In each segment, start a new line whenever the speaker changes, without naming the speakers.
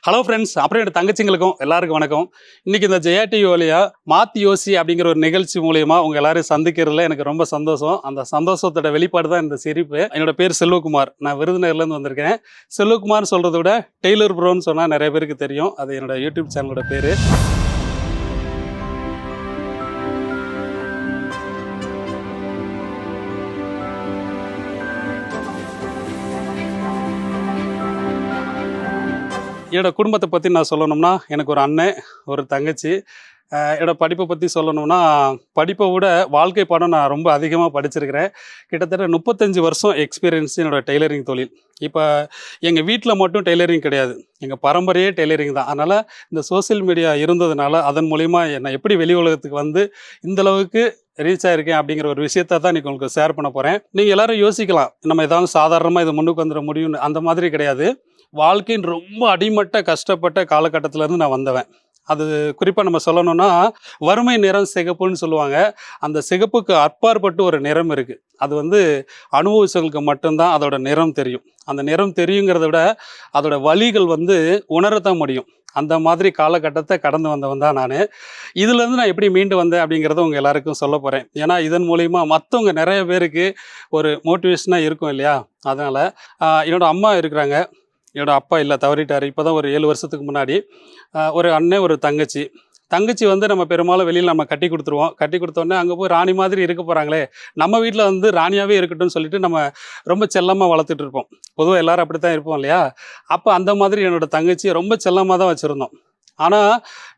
Hello friends, அப்புறம் என்னோட தங்கச்சிங்களுக்கும் எல்லாருக்கும் வணக்கம். இன்னைக்கு இந்த ஜெயா டிவி வழியா மாத்தி யோசி அப்படிங்கிற ஒரு நிகழ்ச்சி மூலியமா உங்க எல்லாரையும் சந்திக்கிறதுல எனக்கு ரொம்ப சந்தோஷம். அந்த சந்தோஷத்தோட வெளிப்பாடு தான் இந்த சிரிப்பு. என்னோட பேர் செல்வகுமார். நான் விருதுநகர்ல இருந்து வந்திருக்கேன். செல்வகுமார் சொல்றதை விட டெய்லர் ப்ரோன்னு சொன்னா நிறைய பேருக்கு தெரியும். அது என்னோட யூடியூப் சேனலோட பேரு. என்னோட குடும்பத்தை பற்றி நான் சொல்லணும்னா, எனக்கு ஒரு அண்ணன், ஒரு தங்கச்சி. என்னோட படிப்பை பற்றி சொல்லணும்னா, படிப்பை விட வாழ்க்கை பாடம் நான் ரொம்ப அதிகமாக படிச்சிருக்கிறேன். கிட்டத்தட்ட 35 வருஷம் எக்ஸ்பீரியன்ஸ் என்னோட டெய்லரிங் தொழில். இப்போ எங்கள் வீட்டில் மட்டும் டெய்லரிங் கிடையாது, எங்கள் பரம்பரையே டெய்லரிங் தான். அதனால் இந்த சோசியல் மீடியா இருந்ததுனால அதன் மூலிமா என்னை எப்படி வெளி உலகத்துக்கு வந்து இந்தளவுக்கு ரீச் ஆகிருக்கேன் அப்படிங்கிற ஒரு விஷயத்த தான் இன்றைக்கி உங்களுக்கு ஷேர் பண்ண போகிறேன். நீங்கள் எல்லோரும் யோசிக்கலாம், நம்ம ஏதாவது சாதாரணமாக இது முன்னுக்கு வந்துட முடியும்னு. அந்த மாதிரி கிடையாது. வாழ்க்கையின் ரொம்ப அடிமட்ட கஷ்டப்பட்ட காலகட்டத்திலேருந்து நான் வந்தவன். அது குறிப்பாக நம்ம சொல்லணும்னா, வறுமை நிறம் சிகப்புன்னு சொல்லுவாங்க. அந்த சிகப்புக்கு அப்பாற்பட்டு ஒரு நிறம் இருக்குது. அது அனுபவிச்சவங்களுக்கு மட்டும்தான் அதோட நிறம் தெரியும். அந்த நிறம் தெரியுங்கிறத விட அதோட வலிகள் உணரத்தான் முடியும். அந்த மாதிரி காலகட்டத்தை கடந்து வந்தவன் தான் நான். இதுலேருந்து நான் எப்படி மீண்டு வந்தேன் அப்படிங்கிறத உங்கள் எல்லாருக்கும் சொல்ல போகிறேன். ஏன்னா இதன் மூலிமா மற்றவங்க நிறைய பேருக்கு ஒரு மோட்டிவேஷனாக இருக்கும் இல்லையா? அதனால் என்னோடய அம்மா இருக்கிறாங்க, என்னோட அப்பா இல்லை, தவறிட்டார். இப்போ தான் ஒரு 7 வருஷத்துக்கு முன்னாடி. ஒரு அண்ணன், ஒரு தங்கச்சி. தங்கச்சி நம்ம பெரும்பாலும் வெளியில் நம்ம கட்டி கொடுத்துருவோம். கட்டி கொடுத்தோடனே அங்கே போய் ராணி மாதிரி இருக்க போகிறாங்களே, நம்ம வீட்டில் ராணியாகவே இருக்கட்டும்னு சொல்லிட்டு நம்ம ரொம்ப செல்லமாக வளர்த்துட்டு இருப்போம். பொதுவாக எல்லோரும் அப்படி தான் இருப்போம் இல்லையா? அப்போ அந்த மாதிரி என்னோடய தங்கச்சியை ரொம்ப செல்லமாக தான் வச்சுருந்தோம். ஆனால்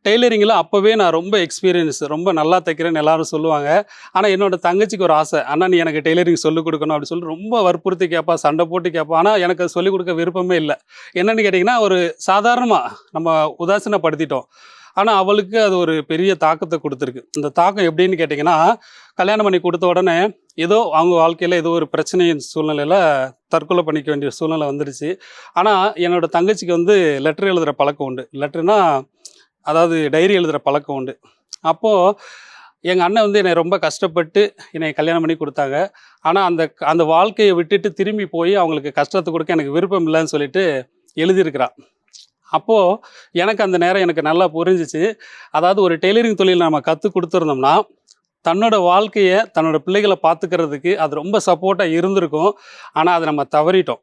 டெய்லரிங்கில் அப்போவே நான் ரொம்ப எக்ஸ்பீரியன்ஸ், ரொம்ப நல்லா தைக்கிறேன்னு எல்லாரும் சொல்லுவாங்க. ஆனால் என்னோடய தங்கச்சிக்கு ஒரு ஆசை, அண்ணா நீ எனக்கு டெய்லரிங் சொல்லிக் கொடுக்கணும் அப்படின்னு சொல்லி ரொம்ப வற்புறுத்தி கேட்பா, சண்டை போட்டு கேட்பா. ஆனால் எனக்கு அது சொல்லிக் கொடுக்க விருப்பமே இல்லை. என்னென்னு கேட்டிங்கன்னா, ஒரு சாதாரணமாக நம்ம உதாசீனப்படுத்திட்டோம். ஆனால் அவளுக்கு அது ஒரு பெரிய தாக்கத்தை கொடுத்துருக்கு. இந்த தாக்கம் எப்படின்னு கேட்டிங்கன்னா, கல்யாணம் பண்ணி கொடுத்த உடனே ஏதோ அவங்க வாழ்க்கையில் ஏதோ ஒரு பிரச்சனையின் சூழ்நிலையில் தற்கொலை பண்ணிக்க வேண்டிய சூழ்நிலை வந்துடுச்சு. ஆனால் என்னோடய தங்கச்சிக்கு லெட்டர் எழுதுகிற பழக்கம் உண்டு. லெட்டர்னா அதாவது டைரி எழுதுகிற பழக்கம் உண்டு. அப்போது எங்கள் அண்ணன் என்னை ரொம்ப கஷ்டப்பட்டு என்னை கல்யாணம் பண்ணி கொடுத்தாங்க. ஆனால் அந்த வாழ்க்கையை விட்டுட்டு திரும்பி போய் அவங்களுக்கு கஷ்டத்தை கொடுக்க எனக்கு விருப்பம் இல்லைன்னு சொல்லிட்டு எழுதியிருக்கிறான். அப்போது எனக்கு அந்த நேரம் எனக்கு நல்லா புரிஞ்சிச்சு. அதாவது ஒரு டெய்லரிங் தொழில் நம்ம கற்றுக் கொடுத்துருந்தோம்னா, தன்னோட வாழ்க்கையை, தன்னோட பிள்ளைகளை பார்த்துக்கிறதுக்கு அது ரொம்ப சப்போர்ட்டாக இருந்திருக்கும். ஆனால் அதை நம்ம தவறிட்டோம்.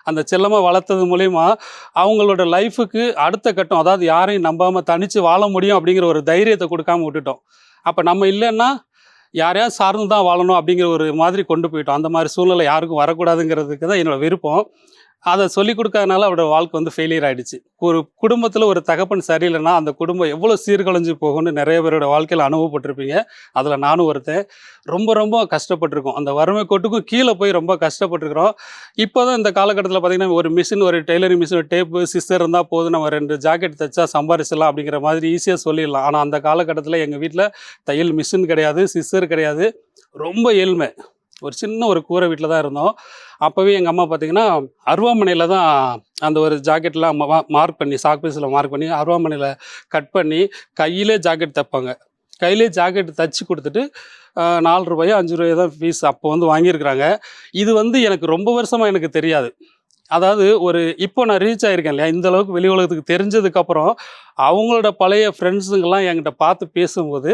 அந்த செல்லமாக வளர்த்தது மூலிமா அவங்களோட லைஃபுக்கு அடுத்த கட்டம், அதாவது யாரையும் நம்பாமல் தனித்து வாழ முடியும் அப்படிங்கிற ஒரு தைரியத்தை கொடுக்காமல் விட்டுட்டோம். அப்போ நம்ம இல்லைன்னா யாரையாவது சார்ந்து தான் வாழணும் அப்படிங்கிற ஒரு மாதிரி கொண்டு போயிட்டோம். அந்த மாதிரி சூழ்நிலை யாருக்கும் வரக்கூடாதுங்கிறதுக்கு தான் என்னோடய விருப்பம். அதை சொல்லிக் கொடுக்காதனால அவரோட வாழ்க்கை ஃபெயிலியர் ஆகிடுச்சு. ஒரு குடும்பத்தில் ஒரு தகப்பன் சரியில்லைன்னா அந்த குடும்பம் எவ்வளோ சீர்குலைஞ்சு போகும்னு நிறைய பேரோட வாழ்க்கையில் அனுபவப்பட்டிருப்பீங்க. அதில் நானும் ஒருத்தன். ரொம்ப ரொம்ப கஷ்டப்பட்டிருக்கோம். அந்த வறுமை கோட்டுக்கும் கீழே போய் ரொம்ப கஷ்டப்பட்டுருக்குறோம். இப்போ தான் இந்த காலகட்டத்தில் பார்த்திங்கன்னா, ஒரு மிஷின், ஒரு டெய்லரிங் மிஷின், ஒரு டேப்பு, சிஸ்டர் இருந்தால் போதும், நம்ம 2 ஜாக்கெட் தைச்சா சம்பாரிச்சிடலாம் அப்படிங்கிற மாதிரி ஈஸியாக சொல்லிடலாம். ஆனால் அந்த காலகட்டத்தில் எங்கள் வீட்டில் தையல் மிஷின் கிடையாது, சிஸ்டர் கிடையாது. ரொம்ப ஏழ்மை. ஒரு சின்ன ஒரு கூரை வீட்டில் தான் இருந்தோம். அப்போவே எங்கள் அம்மா பார்த்திங்கன்னா அருவாமனையில் தான் அந்த ஒரு ஜாக்கெட்லாம் மார்க் பண்ணி, சாக் பீஸில் மார்க் பண்ணி அருவாமனையில் கட் பண்ணி கையிலே ஜாக்கெட் தைப்பாங்க. கையிலே ஜாக்கெட் தைச்சி கொடுத்துட்டு 4 ரூபாயோ 5 ரூபாயோ தான் ஃபீஸ் அப்போ வாங்கியிருக்கிறாங்க. இது எனக்கு ரொம்ப வருஷமாக எனக்கு தெரியாது. அதாவது இப்போ நான் ரீச் ஆகிருக்கேன் இல்லையா, இந்தளவுக்கு வெளி உலகத்துக்கு தெரிஞ்சதுக்கப்புறம் அவங்களோட பழைய ஃப்ரெண்ட்ஸுங்கெல்லாம் என்கிட்ட பார்த்து பேசும்போது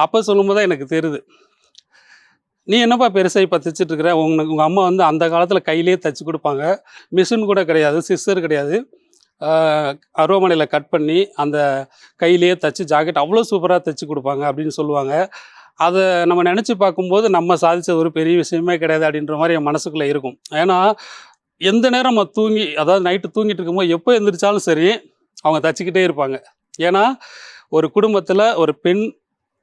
அப்போ சொல்லும்போது தான் எனக்கு தெரியுது, நீ என்னப்பா பெருசாக இப்போ தைச்சிட்ருக்கிற, உங்கள் அம்மா அந்த காலத்தில் கையிலே தைச்சி கொடுப்பாங்க. மிஷின் கூட கிடையாது, சிஸ்டர் கிடையாது. அருவாமனையில் கட் பண்ணி அந்த கையிலேயே தைச்சி ஜாக்கெட் அவ்வளோ சூப்பராக தைச்சி கொடுப்பாங்க அப்படின்னு சொல்லுவாங்க. அதை நம்ம நினச்சி பார்க்கும்போது நம்ம சாதித்தது ஒரு பெரிய விஷயமே கிடையாது அப்படின்ற மாதிரி என் மனசுக்குள்ளே இருக்கும். ஏன்னா எந்த நேரம் நம்ம அதாவது நைட்டு தூங்கிட்டு இருக்கும்போது எப்போ எழுந்திரிச்சாலும் சரி அவங்க தைச்சிக்கிட்டே இருப்பாங்க. ஏன்னா ஒரு குடும்பத்தில் ஒரு பெண்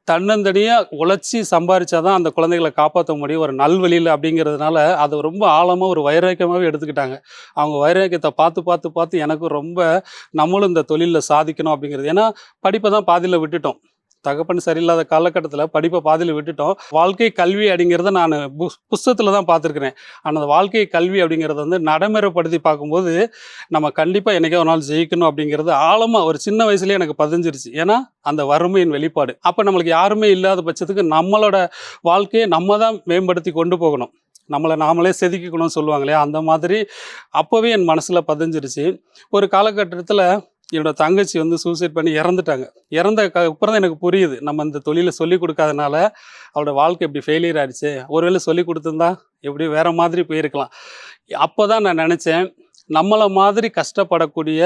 தன்னந்தனியாக உழைச்சி சம்பாரிச்சாதான் அந்த குழந்தைகளை காப்பாற்ற முடியும் ஒரு நல்வழியில் அப்படிங்கிறதுனால அதை ரொம்ப ஆழமாக ஒரு வைராக்கியமாகவே எடுத்துக்கிட்டாங்க. அவங்க வைராக்கியத்தை பார்த்து பார்த்து பார்த்து எனக்கும் ரொம்ப நம்மளும் இந்த தொழிலில் சாதிக்கணும் அப்படிங்கிறது. ஏன்னா படிப்பை தான் பாதியில் விட்டுட்டோம். தகப்பன் சரியில்லாத காலகட்டத்தில் படிப்பை பாதியில் விட்டுட்டோம். வாழ்க்கை கல்வி அப்படிங்கிறத நான் புஸ்தகத்தில் தான் பார்த்துருக்குறேன். ஆனால் அந்த வாழ்க்கை கல்வி அப்படிங்கிறத நடைமுறைப்படுத்தி பார்க்கும்போது நம்ம கண்டிப்பாக என்றைக்கோ ஒரு நாள் ஜெயிக்கணும் அப்படிங்கிறது ஆழமாக ஒரு சின்ன வயசுலேயே எனக்கு பதிஞ்சிருச்சு. ஏன்னா அந்த வறுமையின் வெளிப்பாடு. அப்போ நம்மளுக்கு யாருமே இல்லாத பட்சத்துக்கு நம்மளோட வாழ்க்கையை நம்ம தான் மேம்படுத்தி கொண்டு போகணும். நம்மளை நாமளே செதுக்கிக்கணும்னு சொல்லுவாங்க இல்லையா, அந்த மாதிரி அப்போவே என் மனசில் பதிஞ்சிருச்சு. ஒரு காலகட்டத்தில் என்னோட தங்கச்சி வந்து சூசைட் பண்ணி இறந்துட்டாங்க. அப்புறம் தான் எனக்கு புரியுது, நம்ம இந்த தொழிலை சொல்லிக் கொடுக்காதனால அவளோட வாழ்க்கை இப்படி ஃபெயிலியர் ஆயிடுச்சு. ஒருவேளை சொல்லி கொடுத்துருந்தா எப்படியும் வேற மாதிரி போயிருக்கலாம். அப்போ தான் நான் நினச்சேன், நம்மளை மாதிரி கஷ்டப்படக்கூடிய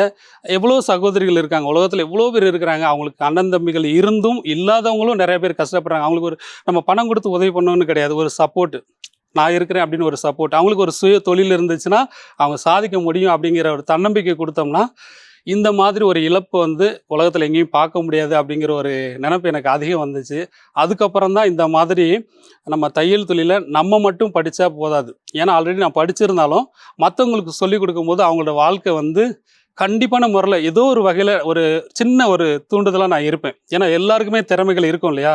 எவ்வளோ சகோதரிகள் இருக்காங்க, உலகத்தில் எவ்வளோ பேர் இருக்கிறாங்க. அவங்களுக்கு அண்ணன் தம்பிகள் இருந்தும் இல்லாதவங்களும் நிறைய பேர் கஷ்டப்படுறாங்க. அவங்களுக்கு ஒரு நம்ம பணம் கொடுத்து உதவி பண்ணணும்னு கிடையாது, ஒரு சப்போர்ட், நான் இருக்கிறேன் அப்படின்னு ஒரு சப்போர்ட். அவங்களுக்கு ஒரு சுய தொழில் இருந்துச்சுன்னா அவங்க சாதிக்க முடியும் அப்படிங்கிற ஒரு தன்னம்பிக்கை கொடுத்தோம்னா, இந்த மாதிரி ஒரு இழப்பு வந்து உலகத்தில் எங்கேயும் பார்க்க முடியாது அப்படிங்கிற ஒரு நினைப்பு எனக்கு அதிகம் வந்துச்சு. அதுக்கப்புறம் தான் இந்த மாதிரி நம்ம தையல் தொழிலை நம்ம மட்டும் படித்தா போதாது. ஏன்னா ஆல்ரெடி நான் படிச்சிருந்தாலும் மற்றவங்களுக்கு சொல்லிக் கொடுக்கும்போது அவங்களோட வாழ்க்கை வந்து கண்டிப்பான முறையில் ஏதோ ஒரு வகையில் ஒரு சின்ன ஒரு தூண்டுதலாக நான் இருப்பேன். ஏன்னா எல்லாருக்குமே திறமைகள் இருக்கும் இல்லையா,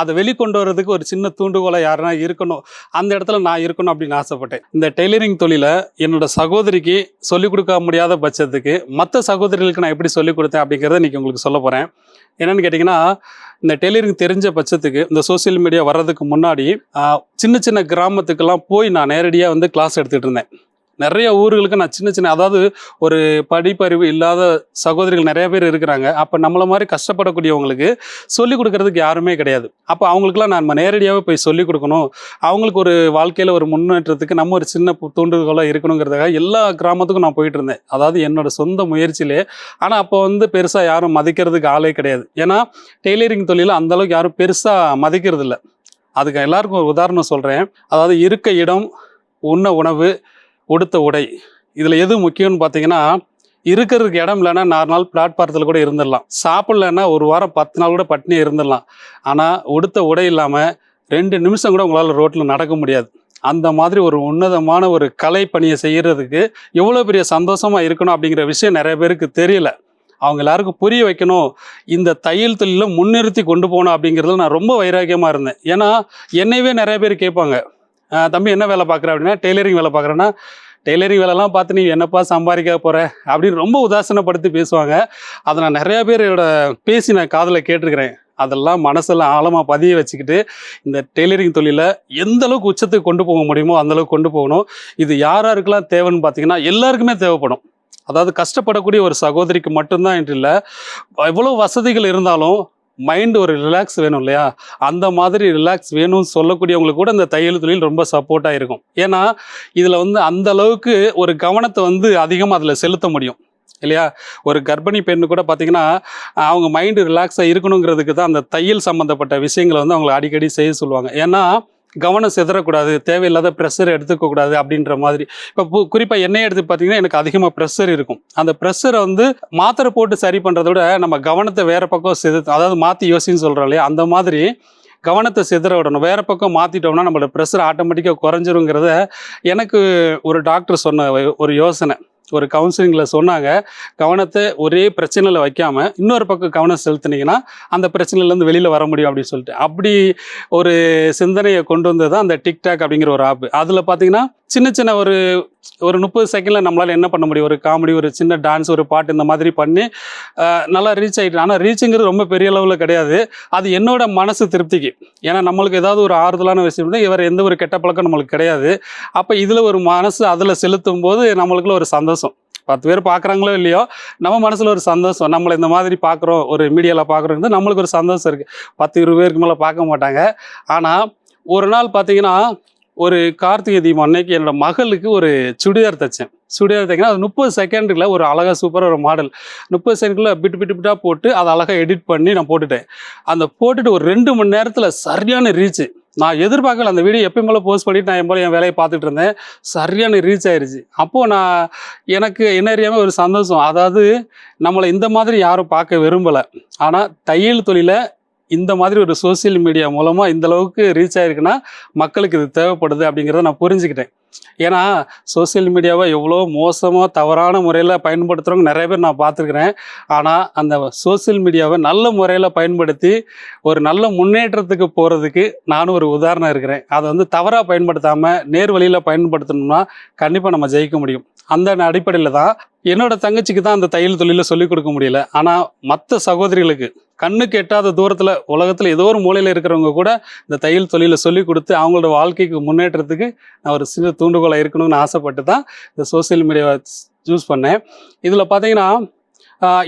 அதை வெளிக்கொண்டு வர்றதுக்கு ஒரு சின்ன தூண்டுகோலாக யாருன்னா இருக்கணும், அந்த இடத்துல நான் இருக்கணும் அப்படின்னு ஆசைப்பட்டேன். இந்த டெய்லரிங் தொழிலை என்னோட சகோதரிக்கு சொல்லிக் கொடுக்க முடியாத பட்சத்துக்கு மற்ற சகோதரிகளுக்கு நான் எப்படி சொல்லிக் கொடுத்தேன் அப்படிங்கிறத இன்றைக்கி உங்களுக்கு சொல்ல போகிறேன். என்னென்னு கேட்டிங்கன்னா, இந்த டெய்லரிங் தெரிஞ்ச பட்சத்துக்கு இந்த சோசியல் மீடியா வர்றதுக்கு முன்னாடி சின்ன சின்ன கிராமத்துக்கெல்லாம் போய் நான் நேரடியாக வந்து கிளாஸ் எடுத்துகிட்டு இருந்தேன். நிறைய ஊர்களுக்கு நான் சின்ன அதாவது ஒரு படிப்பறிவு இல்லாத சகோதரிகள் நிறைய பேர் இருக்கிறாங்க. அப்போ நம்மளை மாதிரி கஷ்டப்படக்கூடியவங்களுக்கு சொல்லிக் கொடுக்கறதுக்கு யாருமே கிடையாது. அப்போ அவங்களுக்குலாம் நம்ம நேரடியாகவே போய் சொல்லிக் கொடுக்கணும், அவங்களுக்கு ஒரு வாழ்க்கையில் ஒரு முன்னேற்றத்துக்கு நம்ம ஒரு சின்ன தூண்டுகோலாக இருக்கணுங்கிறதுக்காக எல்லா கிராமத்துக்கும் நான் போயிட்டு இருந்தேன். அதாவது என்னோட சொந்த முயற்சியிலே. ஆனால் அப்போ வந்து பெருசாக யாரும் மதிக்கிறதுக்கு ஆளே கிடையாது. ஏன்னா டெய்லரிங் தொழில் அந்தளவுக்கு யாரும் பெருசாக மதிக்கிறது இல்லை. அதுக்கு எல்லாருக்கும் ஒரு உதாரணம் சொல்கிறேன். அதாவது இருக்க இடம், உண்ண உணவு, உடுத்த உடை, இதில் எது முக்கியம்னு பார்த்தீங்கன்னா, இருக்கிறதுக்கு இடம் இல்லைன்னா 4 நாள் பிளாட்பாரத்தில் கூட இருந்துடலாம், சாப்பிட்லன்னா 1 வாரம் 10 நாள் கூட பட்டினியாக இருந்துடலாம். ஆனால் உடுத்த உடை இல்லாமல் 2 நிமிஷம் கூட உங்களால் ரோட்டில் நடக்க முடியாது. அந்த மாதிரி ஒரு உன்னதமான ஒரு கலை பணியை செய்கிறதுக்கு எவ்வளோ பெரிய சந்தோஷமாக இருக்கணும் அப்படிங்கிற விஷயம் நிறைய பேருக்கு தெரியல. அவங்க எல்லாருக்கும் புரிய வைக்கணும், இந்த தையல் தொழிலில் முன்னிறுத்தி கொண்டு போகணும் அப்படிங்கிறதுல நான் ரொம்ப வைராக்கியமாக இருந்தேன். ஏன்னா என்னையவே நிறைய பேர் கேட்பாங்க, தம்பி என்ன வேலை பார்க்குற அப்படின்னா, டெய்லரிங் வேலை பார்க்குறேன்னா, டெய்லரிங் வேலைலாம் பார்த்து நீ என்னப்பா சம்பாதிக்க போகிற அப்படின்னு ரொம்ப உதாசீனப்படுத்தி பேசுவாங்க. அதை நான் நிறையா பேரோட பேசி நான் காதில் கேட்டிருக்கிறேன். அதெல்லாம் மனசில் ஆழமாக பதிய வச்சுக்கிட்டு இந்த டெய்லரிங் தொழிலை எந்த அளவுக்கு உச்சத்துக்கு கொண்டு போக முடியுமோ அந்தளவுக்கு கொண்டு போகணும். இது யாருக்கெல்லாம் தேவைன்னு பார்த்தீங்கன்னா எல்லாருக்குமே தேவைப்படும். அதாவது கஷ்டப்படக்கூடிய ஒரு சகோதரிக்கு மட்டும்தான் என்று இல்லை, எவ்வளோ வசதிகள் இருந்தாலும் மைண்டு ஒரு ரிலாக்ஸ் வேணும் இல்லையா, அந்த மாதிரி ரிலாக்ஸ் வேணும்னு சொல்லக்கூடியவங்களுக்கு கூட இந்த தையல் தொழில் ரொம்ப சப்போர்ட்டாக இருக்கும். ஏன்னா இதில் வந்து அந்த அளவுக்கு ஒரு கவனத்தை வந்து அதிகமாக அதில் செலுத்த முடியும் இல்லையா. ஒரு கர்ப்பிணி பெண்ணு கூட பார்த்தீங்கன்னா அவங்க மைண்டு ரிலாக்ஸாக இருக்கணுங்கிறதுக்கு தான் அந்த தையல் சம்மந்தப்பட்ட விஷயங்களை வந்து அவங்களை அடிக்கடி செய்ய சொல்லுவாங்க. ஏன்னா கவனம் சிதறக்கூடாது, தேவையில்லாத ப்ரெஷர் எடுத்துக்கக்கூடாது அப்படின்ற மாதிரி. இப்போ குறிப்பாக என்னையே எடுத்து பார்த்தீங்கன்னா எனக்கு அதிகமாக ப்ரெஷர் இருக்கும். அந்த ப்ரெஷரை வந்து மாத்திரை போட்டு சரி பண்ணுறத விட நம்ம கவனத்தை வேறு பக்கம் அதாவது மாற்றி யோசின்னு சொல்கிறோம் இல்லையா, அந்த மாதிரி கவனத்தை சிதற விடணும். வேறு பக்கம் மாற்றிட்டோம்னா நம்மளோட ப்ரெஷர் ஆட்டோமேட்டிக்காக குறைஞ்சிருங்கிறத எனக்கு ஒரு டாக்டர் சொன்ன ஒரு யோசனை, ஒரு கவுன்சிலிங்கில் சொன்னாங்க. கவனத்தை ஒரே பிரச்சனையில் வைக்காமல் இன்னொரு பக்கம் கவனம் செலுத்தினீங்கன்னா அந்த பிரச்சனையிலேருந்து வெளியில் வர முடியும் அப்படின்னு சொல்லிட்டு, அப்படி ஒரு சிந்தனையை கொண்டு வந்தது தான் அந்த டிக்டாக் அப்படிங்கிற ஒரு ஆப். அதில் பார்த்தீங்கன்னா சின்ன சின்ன ஒரு 30 செகண்டில் நம்மளால் என்ன பண்ண முடியும், ஒரு காமெடி, ஒரு சின்ன டான்ஸ், ஒரு பாட்டு, இந்த மாதிரி பண்ணி நல்லா ரீச் ஆகிட்டு. ஆனால் ரீச்சுங்கிறது ரொம்ப பெரிய அளவில் கிடையாது, அது என்னோட மனசு திருப்திக்கு. ஏன்னா நம்மளுக்கு ஏதாவது ஒரு ஆறுதலான விஷயம் தான், இவர் எந்த ஒரு கெட்ட பழக்கம் நம்மளுக்கு கிடையாது. அப்போ இதில் ஒரு மனசு அதில் செலுத்தும் போது நம்மளுக்குள்ள ஒரு சந்தோஷம், 10 பேர் பார்க்குறாங்களோ இல்லையோ நம்ம மனசில் ஒரு சந்தோஷம், நம்மளை இந்த மாதிரி பார்க்குறோம், ஒரு மீடியாவில் பார்க்குறோங்கிறது நம்மளுக்கு ஒரு சந்தோஷம் இருக்குது. 10-20 பேருக்கு மேலே பார்க்க மாட்டாங்க. ஆனால் ஒரு நாள் பார்த்தீங்கன்னா ஒரு கார்த்திகை தீபம் அன்னைக்கு என்னோட மகளுக்கு ஒரு சுடிதார் தைச்சேன். சுடிதார் தைக்கணும், அது 30 செகண்டுக்குள்ள ஒரு அழகாக சூப்பராக ஒரு மாடல் 30 செகண்டுக்குள்ள பிட்டாக போட்டு அதை அழகாக எடிட் பண்ணி நான் போட்டுட்டேன். அந்த போட்டுட்டு ஒரு 2 மணி நேரத்தில் சரியான ரீச்சு. நான் எதிர்பார்க்கல, அந்த வீடியோ எப்பயும் போல போஸ்ட் பண்ணிவிட்டு நான் என் வேலையை பார்த்துட்டு இருந்தேன். சரியான ரீச் ஆயிடுச்சு. அப்போது எனக்கு என்ன அறியாமல் ஒரு சந்தோஷம். அதாவது நம்மளை இந்த மாதிரி யாரும் பார்க்க விரும்பலை, ஆனால் தையல் தொழிலை இந்த மாதிரி ஒரு சோசியல் மீடியா மூலமாக இந்த அளவுக்கு ரீச் ஆகிருக்குன்னா மக்களுக்கு இது தேவைப்படுது அப்படிங்கிறத நான் புரிஞ்சுக்கிட்டேன். ஏன்னா சோசியல் மீடியாவை எவ்வளோ மோசமாக தவறான முறையில் பயன்படுத்துகிறவங்க நிறைய பேர் நான் பார்த்துருக்குறேன். ஆனால் அந்த சோசியல் மீடியாவை நல்ல முறையில் பயன்படுத்தி ஒரு நல்ல முன்னேற்றத்துக்கு போகிறதுக்கு நானும் ஒரு உதாரணம் இருக்கிறேன். அதை வந்து தவறாக பயன்படுத்தாமல் நேர் வழியில் பயன்படுத்தணும்னா கண்டிப்பாக நம்ம ஜெயிக்க முடியும். அந்த அடிப்படையில் தான் என்னோட தங்கச்சிக்கு தான் அந்த தையல் தொழிலை சொல்லிக் கொடுக்க முடியல. ஆனால் மற்ற சகோதரிகளுக்கு கண்ணுக்கு எட்டாத தூரத்தில் உலகத்தில் ஏதோ ஒரு மூலையில் இருக்கிறவங்க கூட இந்த தையல் தொழிலை சொல்லிக் கொடுத்து அவங்களோட வாழ்க்கைக்கு முன்னேற்றத்துக்கு நான் ஒரு சின்ன தூண்டுகோலாக இருக்கணும்னு ஆசைப்பட்டு தான் இந்த சோசியல் மீடியாவை சூஸ் பண்ணேன். இதில் பார்த்தீங்கன்னா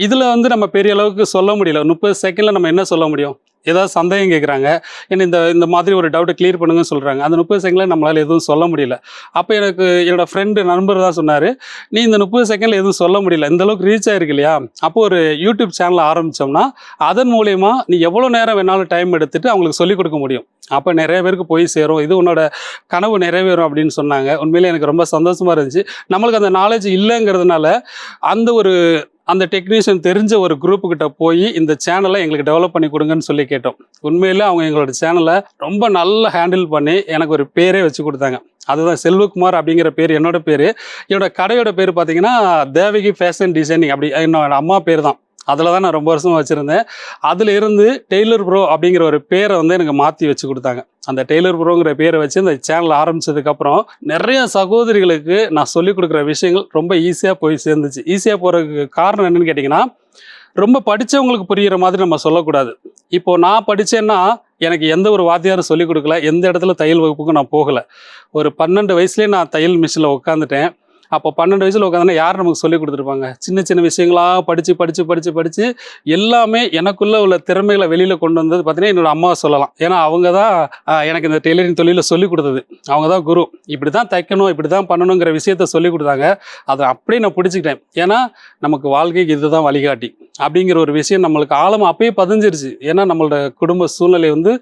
இதில் வந்து நம்ம பெரிய அளவுக்கு சொல்ல முடியல. 30 செகண்டில் நம்ம என்ன சொல்ல முடியும்? ஏதாவது சந்தேகம் கேட்குறாங்க, என்ன இந்த இந்த மாதிரி ஒரு டவுட்டை கிளியர் பண்ணுங்கன்னு சொல்கிறாங்க. அந்த 30 செகண்டில் நம்மளால் எதுவும் சொல்ல முடியல. அப்போ எனக்கு என்னோடய ஃப்ரெண்டு நண்பர் தான் சொன்னார், நீ இந்த 30 செகண்டில் எதுவும் சொல்ல முடியல, இந்த அளவுக்கு ரீச் ஆயிருக்கு இல்லையா, அப்போ ஒரு யூடியூப் சேனல் ஆரம்பித்தோம்னா அதன் மூலயமா நீ எவ்வளோ நேரம் வேணாலும் டைம் எடுத்துகிட்டு அவங்களுக்கு சொல்லிக் கொடுக்க முடியும். அப்போ நிறைய பேருக்கு போய் சேரும், இது உன்னோட கனவு நிறைவேறும் அப்படின்னு சொன்னாங்க. உண்மையிலே எனக்கு ரொம்ப சந்தோஷமாக இருந்துச்சு. நம்மளுக்கு அந்த நாலேஜ் இல்லைங்கிறதுனால அந்த டெக்னீஷியன் தெரிஞ்ச ஒரு குரூப்புக்கிட்ட போய் இந்த சேனலை எங்களுக்கு டெவலப் பண்ணி கொடுங்கன்னு சொல்லி கேட்டோம். உண்மையிலே அவங்க எங்களோட சேனலை ரொம்ப நல்லா ஹேண்டில் பண்ணி எனக்கு ஒரு பேரே வச்சு கொடுத்தாங்க. அதுதான் செல்வகுமார் அப்படிங்கிற பேர் என்னோட பேர். என்னோட கடையோட பேர் பார்த்தீங்கன்னா தேவகி ஃபேஷன் டிசைனிங், அப்படி என்னோட அம்மா பேர் தான். அதில் தான் நான் ரொம்ப வருஷமாக வச்சுருந்தேன். அதில் இருந்து டெய்லர் ப்ரோ அப்படிங்கிற ஒரு பேரை வந்து எனக்கு மாற்றி வச்சு கொடுத்தாங்க. அந்த டெய்லர் ப்ரோங்கிற பேரை வச்சு இந்த சேனல் ஆரம்பித்ததுக்கப்புறம் நிறைய சகோதரிகளுக்கு நான் சொல்லிக் கொடுக்குற விஷயங்கள் ரொம்ப ஈஸியாக போய் சேர்ந்துச்சு. ஈஸியாக போகிறதுக்கு காரணம் என்னென்னு கேட்டிங்கன்னா, ரொம்ப படித்தவங்களுக்கு புரிகிற மாதிரி நம்ம சொல்லக்கூடாது. இப்போது நான் படித்தேன்னா எனக்கு எந்த ஒரு வாத்தியாரும் சொல்லிக் கொடுக்கல, எந்த இடத்துல தையல் வகுப்புக்கும் நான் போகலை. ஒரு 12 வயசுலேயே நான் தையல் மிஷினில் உட்காந்துட்டேன். அப்போ 12 வயசில் உட்காந்தோன்னா யார் நமக்கு சொல்லிக் கொடுத்துருப்பாங்க? சின்ன சின்ன விஷயங்களாக படித்து எல்லாமே எனக்குள்ளே உள்ள திறமைகளை வெளியில் கொண்டு வந்தது பார்த்தீங்கன்னா என்னோட அம்மாவை சொல்லலாம். ஏன்னா அவங்க தான் எனக்கு இந்த டெய்லரிங் தொழிலை சொல்லிக் கொடுத்தது. அவங்க தான் குரு. இப்படி தான் தைக்கணும், இப்படி தான் பண்ணணுங்கிற விஷயத்த சொல்லிக் கொடுத்தாங்க. அதை அப்படியே நான் பிடிச்சிக்கிட்டேன். ஏன்னா நமக்கு வாழ்க்கைக்கு இது தான் வழிகாட்டி அப்படிங்கிற ஒரு விஷயம் நம்மளுக்கு ஆழமாக அப்பயே பதிஞ்சிருச்சு. ஏன்னா நம்மளோட குடும்ப சூழ்நிலை வந்து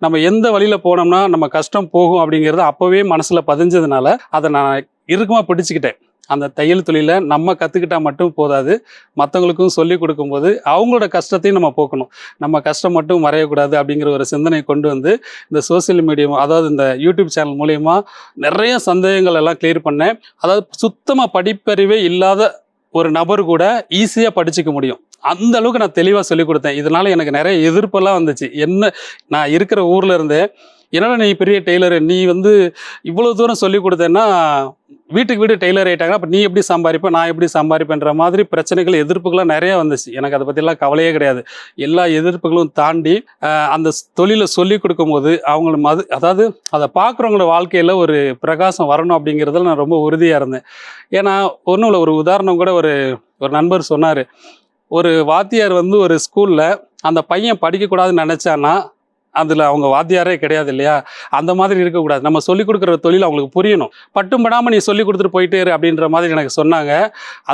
நம்ம எந்த வழியில் போனோம்னா நம்ம கஷ்டம் போகும் அப்படிங்கிறது அப்போவே மனசில் பதிஞ்சதுனால அதை நான் இறுக்கமாக பிடிச்சிக்கிட்டேன். அந்த தையல் தொழிலை நம்ம கற்றுக்கிட்டால் மட்டும் போதாது, மற்றவங்களுக்கும் சொல்லிக் கொடுக்கும்போது அவங்களோட கஷ்டத்தையும் நம்ம போக்கணும். நம்ம கஷ்டம் மட்டும் மறையக்கூடாது அப்படிங்கிற ஒரு சிந்தனை கொண்டு வந்து இந்த சோசியல் மீடியா, அதாவது இந்த யூடியூப் சேனல் மூலயமா நிறைய சந்தேகங்கள் எல்லாம் கிளியர் பண்ணேன். அதாவது சுத்தமாக படிப்பறிவே இல்லாத ஒரு நபர் கூட ஈஸியாக படிச்சுக்க முடியும். அந்த அளவுக்கு நான் தெளிவாக சொல்லிக் கொடுத்தேன். இதனால் எனக்கு நிறைய எதிர்ப்பெல்லாம் வந்துச்சு. என்ன நான் இருக்கிற ஊரில் இருந்தே, என்னடா நீ பெரிய டெய்லரு, நீ வந்து இவ்வளோ தூரம் சொல்லிக் கொடுத்தேன்னா வீட்டுக்கு வீடு டெய்லர் ஆகிட்டாங்க, அப்போ நீ எப்படி சம்பாதிப்ப, நான் எப்படி சம்பாதிப்பேன்ற மாதிரி பிரச்சனைகள் எதிர்ப்புகள்லாம் நிறையா வந்துச்சு. எனக்கு அதை பற்றிலாம் கவலையே கிடையாது. எல்லா எதிர்ப்புகளும் தாண்டி அந்த தொழிலை சொல்லிக் கொடுக்கும்போது அவங்கள அதாவது அதை பார்க்குறவங்களோட வாழ்க்கையில் ஒரு பிரகாசம் வரணும் அப்படிங்கிறதுல நான் ரொம்ப உறுதியாக இருந்தேன். ஏன்னா ஒன்றும் இல்லை, ஒரு உதாரணம் கூட ஒரு நண்பர் சொன்னார். ஒரு வாத்தியார் வந்து ஒரு ஸ்கூலில் அந்த பையன் படிக்கக்கூடாதுன்னு நினச்சான்னா அதில் அவங்க வாத்தியாரே கிடையாது இல்லையா? அந்த மாதிரி இருக்கக்கூடாது. நம்ம சொல்லிக் கொடுக்குற தொழில் அவங்களுக்கு புரியணும். பட்டும் படாமல் நீ சொல்லிக் கொடுத்துட்டு போயிட்டே இரு அப்படின்ற மாதிரி எனக்கு சொன்னாங்க.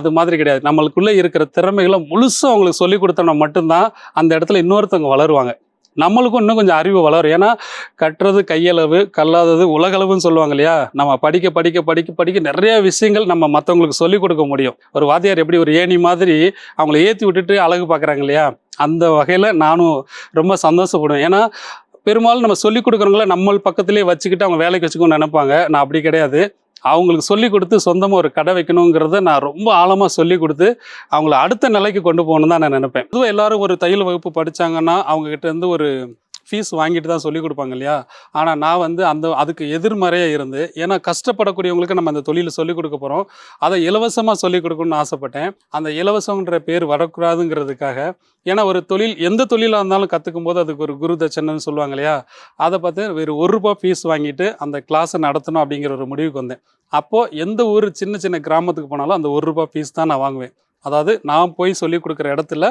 அது மாதிரி கிடையாது. நம்மளுக்குள்ளே இருக்கிற திறமைகளை முழுசாக அவங்களுக்கு சொல்லிக் கொடுத்தோம்னா மட்டும்தான் அந்த இடத்துல இன்னொருத்தவங்க வளருவாங்க. நம்மளுக்கும் இன்னும் கொஞ்சம் அறிவு வளரும். ஏன்னா கட்டுறது கையளவு, கல்லாதது உலகளவுன்னு சொல்லுவாங்க இல்லையா? நம்ம படிக்க நிறைய விஷயங்கள் நம்ம மற்றவங்களுக்கு சொல்லிக் கொடுக்க முடியும். ஒரு வாத்தியார் எப்படி ஒரு ஏணி மாதிரி அவங்கள ஏற்றி விட்டுட்டு அழகு பார்க்குறாங்க இல்லையா? அந்த வகையில் நானும் ரொம்ப சந்தோஷப்படுவேன். ஏன்னா பெரும்பாலும் நம்ம சொல்லிக் கொடுக்குறவங்கள நம்ம பக்கத்துலேயே வச்சுக்கிட்டு அவங்க வேலைக்கு வச்சுக்கணும்னு நினைப்பாங்க. நான் அப்படி கிடையாது. அவங்களுக்கு சொல்லிக் கொடுத்து சொந்தமாக ஒரு கடை வைக்கணுங்கிறத நான் ரொம்ப ஆழமாக சொல்லிக் கொடுத்து அவங்கள அடுத்த நிலைக்கு கொண்டு போகணுன்னு தான் நான் நினைப்பேன். பொதுவாக எல்லாரும் ஒரு தையல் வகுப்பு படித்தாங்கன்னா அவங்ககிட்ட இருந்து ஒரு ஃபீஸ் வாங்கிட்டு தான் சொல்லிக் கொடுப்பாங்க இல்லையா? ஆனால் நான் வந்து அதுக்கு எதிர்மறையாக இருந்து, ஏன்னா கஷ்டப்படக்கூடியவங்களுக்கு நம்ம அந்த தொழிலை சொல்லிக் கொடுக்க போகிறோம், அதை இலவசமாக சொல்லிக் கொடுக்கணும்னு ஆசைப்பட்டேன். அந்த இலவசங்கிற பேர் வரக்கூடாதுங்கிறதுக்காக, ஏன்னா ஒரு தொழில் எந்த தொழிலாக இருந்தாலும் கற்றுக்கும் போது அதுக்கு ஒரு குரு தட்சணைன்னு சொல்லுவாங்க இல்லையா? அதை பார்த்து வெறும் ₹1 ஃபீஸ் வாங்கிட்டு அந்த கிளாஸை நடத்தணும் அப்படிங்கிற ஒரு முடிவுக்கு வந்தேன். அப்போது எந்த ஊர் சின்ன சின்ன கிராமத்துக்கு போனாலும் அந்த ₹1 ஃபீஸ் தான் நான் வாங்குவேன். அதாவது நான் போய் சொல்லிக் கொடுக்குற இடத்துல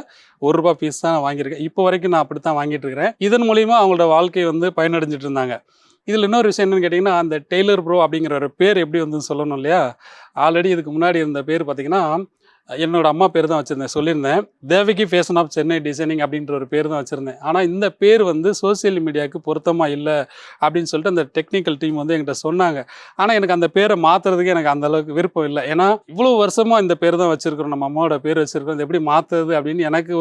₹1 ஃபீஸ் தான் நான் வாங்கியிருக்கேன். இப்போ வரைக்கும் நான் அப்படி தான் வாங்கிட்டு இருக்கிறேன். இதன் மூலிமா அவங்களோட வாழ்க்கை வந்து பயனடைஞ்சிட்டு இருந்தாங்க. இதில் இன்னொரு விஷயம் என்னென்னு கேட்டிங்கன்னா, அந்த டெய்லர் ப்ரோ அப்படிங்கிற ஒரு பேர் எப்படி வந்து சொல்லணும் இல்லையா? ஆல்ரெடி இதுக்கு முன்னாடி இருந்த பேர் பார்த்திங்கன்னா என்னோட அம்மா பேர் தான் வச்சுருந்தேன், சொல்லியிருந்தேன். Devaki fashion of Chennai designing அப்படின்ற ஒரு பேர் தான் வச்சுருந்தேன். ஆனால் இந்த பேர் வந்து சோசியல் மீடியாவுக்கு பொருத்தமாக இல்லை அப்படின்னு சொல்லிட்டு அந்த டெக்னிக்கல் டீம் வந்து என்கிட்ட சொன்னாங்க. ஆனால் எனக்கு அந்த பேரை மாற்றுறதுக்கு எனக்கு அந்தளவுக்கு விருப்பம் இல்லை. ஏன்னா இவ்வளோ வருஷமாக இந்த பேர் தான் வச்சுருக்கிறோம், நம்ம அம்மாவோட பேர் வச்சுருக்கோம், இது எப்படி மாற்றுறது அப்படின்னு எனக்கு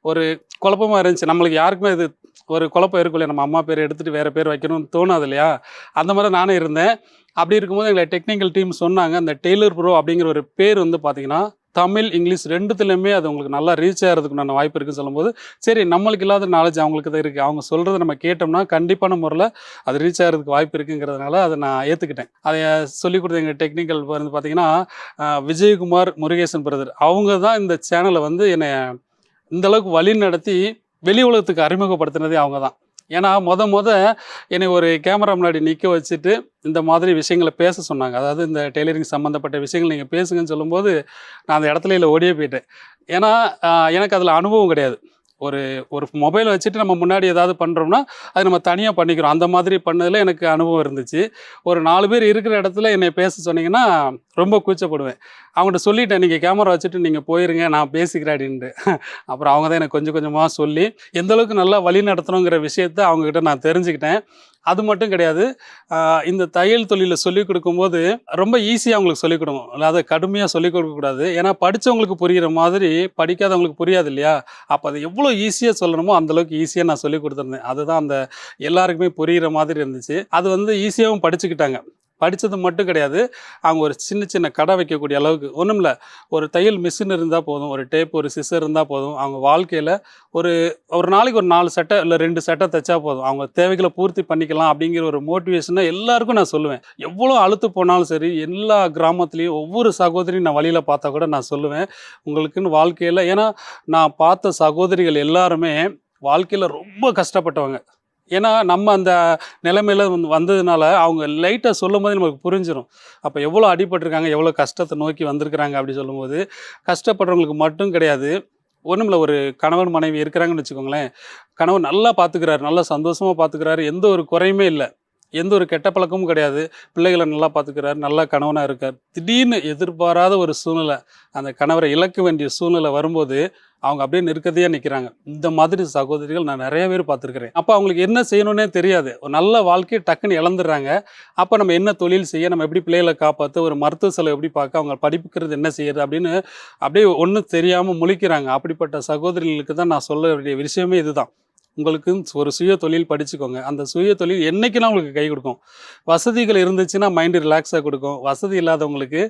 ஒரு குழப்பமாக இருந்துச்சு. நம்மளுக்கு யாருக்குமே இது ஒரு குழப்பம் இருக்கும் இல்லையா? நம்ம அம்மா பேர் எடுத்துகிட்டு வேறு பேர் வைக்கணும்னு தோணாது இல்லையா? அந்த மாதிரி நானே இருந்தேன். அப்படி இருக்கும்போது எங்களை டெக்னிக்கல் டீம் சொன்னாங்க, அந்த டெய்லர் ப்ரோ அப்படிங்கிற ஒரு பேர் வந்து பார்த்திங்கன்னா தமிழ், இங்கிலீஷ் ரெண்டுத்துலையுமே அது உங்களுக்கு நல்லா ரீச் ஆகிறதுக்குண்டான வாய்ப்பு இருக்குன்னு சொல்லும்போது, சரி நம்மளுக்கு இல்லாத நாலேஜ் அவங்களுக்கு தான் இருக்குது, அவங்க சொல்கிறத நம்ம கேட்டோம்னா கண்டிப்பான முறையில் அது ரீச் ஆகிறதுக்கு வாய்ப்பு இருக்குங்கிறதுனால அதை நான் ஏற்றுக்கிட்டேன். அதை சொல்லிக் கொடுத்த எங்கள் டெக்னிக்கல் வந்து பார்த்திங்கன்னா விஜயகுமார் முருகேசன் பிரதர், அவங்க தான் இந்த சேனலை வந்து என்னை இந்தளவுக்கு வழி நடத்தி வெளி உலகத்துக்கு அறிமுகப்படுத்தினதே அவங்க தான். ஏன்னா மொத என்னை ஒரு கேமரா முன்னாடி நிற்க வச்சுட்டு இந்த மாதிரி விஷயங்களை பேச சொன்னாங்க. அதாவது இந்த டெய்லரிங் சம்மந்தப்பட்ட விஷயங்கள் நீங்கள் பேசுங்கன்னு சொல்லும்போது நான் அந்த இடத்துல இல்லை ஓடியே போயிட்டேன். ஏன்னா எனக்கு அதில் அனுபவம் கிடையாது. ஒரு ஒரு மொபைலை வச்சுட்டு நம்ம முன்னாடி ஏதாவது பண்ணுறோம்னா அது நம்ம தனியாக பண்ணிக்கிறோம். அந்த மாதிரி பண்ணதில் எனக்கு அனுபவம் இருந்துச்சு. ஒரு 4 பேர் இருக்கிற இடத்துல என்னை பேச சொன்னீங்கன்னா ரொம்ப கூச்சப்படுவேன். அவங்கள்ட்ட சொல்லிட்டேன், நீங்கள் கேமரா வச்சுட்டு நீங்கள் போயிருங்க, நான் பேசிக்கிறேன் அப்படின்ட்டு. அப்புறம் அவங்க தான் எனக்கு கொஞ்சம் கொஞ்சமாக சொல்லி எந்த அளவுக்கு நல்லா வழி நடத்தணுங்கிற விஷயத்த அவங்கக்கிட்ட நான் தெரிஞ்சுக்கிட்டேன். அது மட்டும் கிடையாது, இந்த தையல் தொழிலை சொல்லிக் கொடுக்கும்போது ரொம்ப ஈஸியாக அவங்களுக்கு சொல்லிக் கொடுக்கணும். அதாவது கடுமையாக சொல்லிக் கொடுக்கக்கூடாது. ஏன்னா படித்தவங்களுக்கு புரிகிற மாதிரி படிக்காதவங்களுக்கு புரியாது இல்லையா? அப்போ அதை எவ்வளோ ஈஸியாக சொல்லணுமோ அந்தளவுக்கு ஈஸியாக நான் சொல்லிக் கொடுத்துருந்தேன். அதுதான் அந்த எல்லாருக்குமே புரிகிற மாதிரி இருந்துச்சு. அது வந்து ஈஸியாகவும் படிச்சுக்கிட்டாங்க. படித்தது மட்டும் கிடையாது, அவங்க ஒரு சின்ன சின்ன கடை வைக்கக்கூடிய அளவுக்கு ஒன்றும் இல்லை, ஒரு தையல் மிஷின் இருந்தால் போதும், ஒரு டேப் ஒரு சிசர் இருந்தால் போதும், அவங்க வாழ்க்கையில் ஒரு ஒரு நாளைக்கு ஒரு 4 சட்டை இல்லை 2 சட்டை தைச்சா போதும், அவங்க தேவைகளை பூர்த்தி பண்ணிக்கலாம் அப்படிங்கிற ஒரு மோட்டிவேஷனை எல்லாருக்கும் நான் சொல்லுவேன். எவ்வளோ அழுத்து போனாலும் சரி, எல்லா கிராமத்துலேயும் ஒவ்வொரு சகோதரியும் நான் வழியில் பார்த்தா கூட நான் சொல்லுவேன், உங்களுக்குன்னு வாழ்க்கையில், ஏன்னா நான் பார்த்த சகோதரிகள் எல்லாருமே வாழ்க்கையில் ரொம்ப கஷ்டப்பட்டவங்க. ஏன்னா நம்ம அந்த நிலைமையில வந்ததுனால அவங்க லைட்டாக சொல்லும் போது நமக்கு புரிஞ்சிடும். அப்போ எவ்வளோ அடிபட்டிருக்காங்க, எவ்வளோ கஷ்டத்தை நோக்கி வந்திருக்கிறாங்க அப்படி சொல்லும்போது, கஷ்டப்படுறவங்களுக்கு மட்டும் கிடையாது, ஒன்றும் இல்லை, ஒரு கணவன் மனைவி இருக்கிறாங்கன்னு வச்சுக்கோங்களேன், கணவன் நல்லா பார்த்துக்கிறாரு, நல்லா சந்தோஷமாக பார்த்துக்கிறாரு, எந்த ஒரு குறையுமே இல்லை, எந்த ஒரு கெட்ட பழக்கமும் கிடையாது, பிள்ளைகளை நல்லா பார்த்துக்கிறாரு, நல்லா கணவனாக இருக்கார். திடீர்னு எதிர்பாராத ஒரு சூழ்நிலை, அந்த கணவரை இழக்க வேண்டிய சூழ்நிலை வரும்போது அவங்க அப்படியே நிற்கதையாக நிற்கிறாங்க. இந்த மாதிரி சகோதரிகள் நான் நிறைய பேர் பார்த்துருக்குறேன். அப்போ அவங்களுக்கு என்ன செய்யணுன்னே தெரியாது, ஒரு நல்ல வாழ்க்கையை டக்குன்னு இழந்துடுறாங்க. அப்போ நம்ம என்ன தொழில் செய்ய, நம்ம எப்படி பிள்ளைகளை காப்பாற்ற, ஒரு மருத்துவ செலவு எப்படி பார்க்க, அவங்க படிப்புக்கிறது என்ன செய்யறது அப்படின்னு அப்படியே ஒன்றும் தெரியாமல் முழிக்கிறாங்க. அப்படிப்பட்ட சகோதரிகளுக்கு தான் நான் சொல்ல வேண்டிய விஷயமே இதுதான். உங்களுக்கு ஒரு சுய தொழில் படிச்சுக்கோங்க. அந்த சுய தொழில் என்றைக்குன்னா உங்களுக்கு கை கொடுக்கும். வசதிகள் இருந்துச்சுன்னா மைண்டு ரிலாக்ஸாக கொடுக்கும். வசதி இல்லாதவங்களுக்கு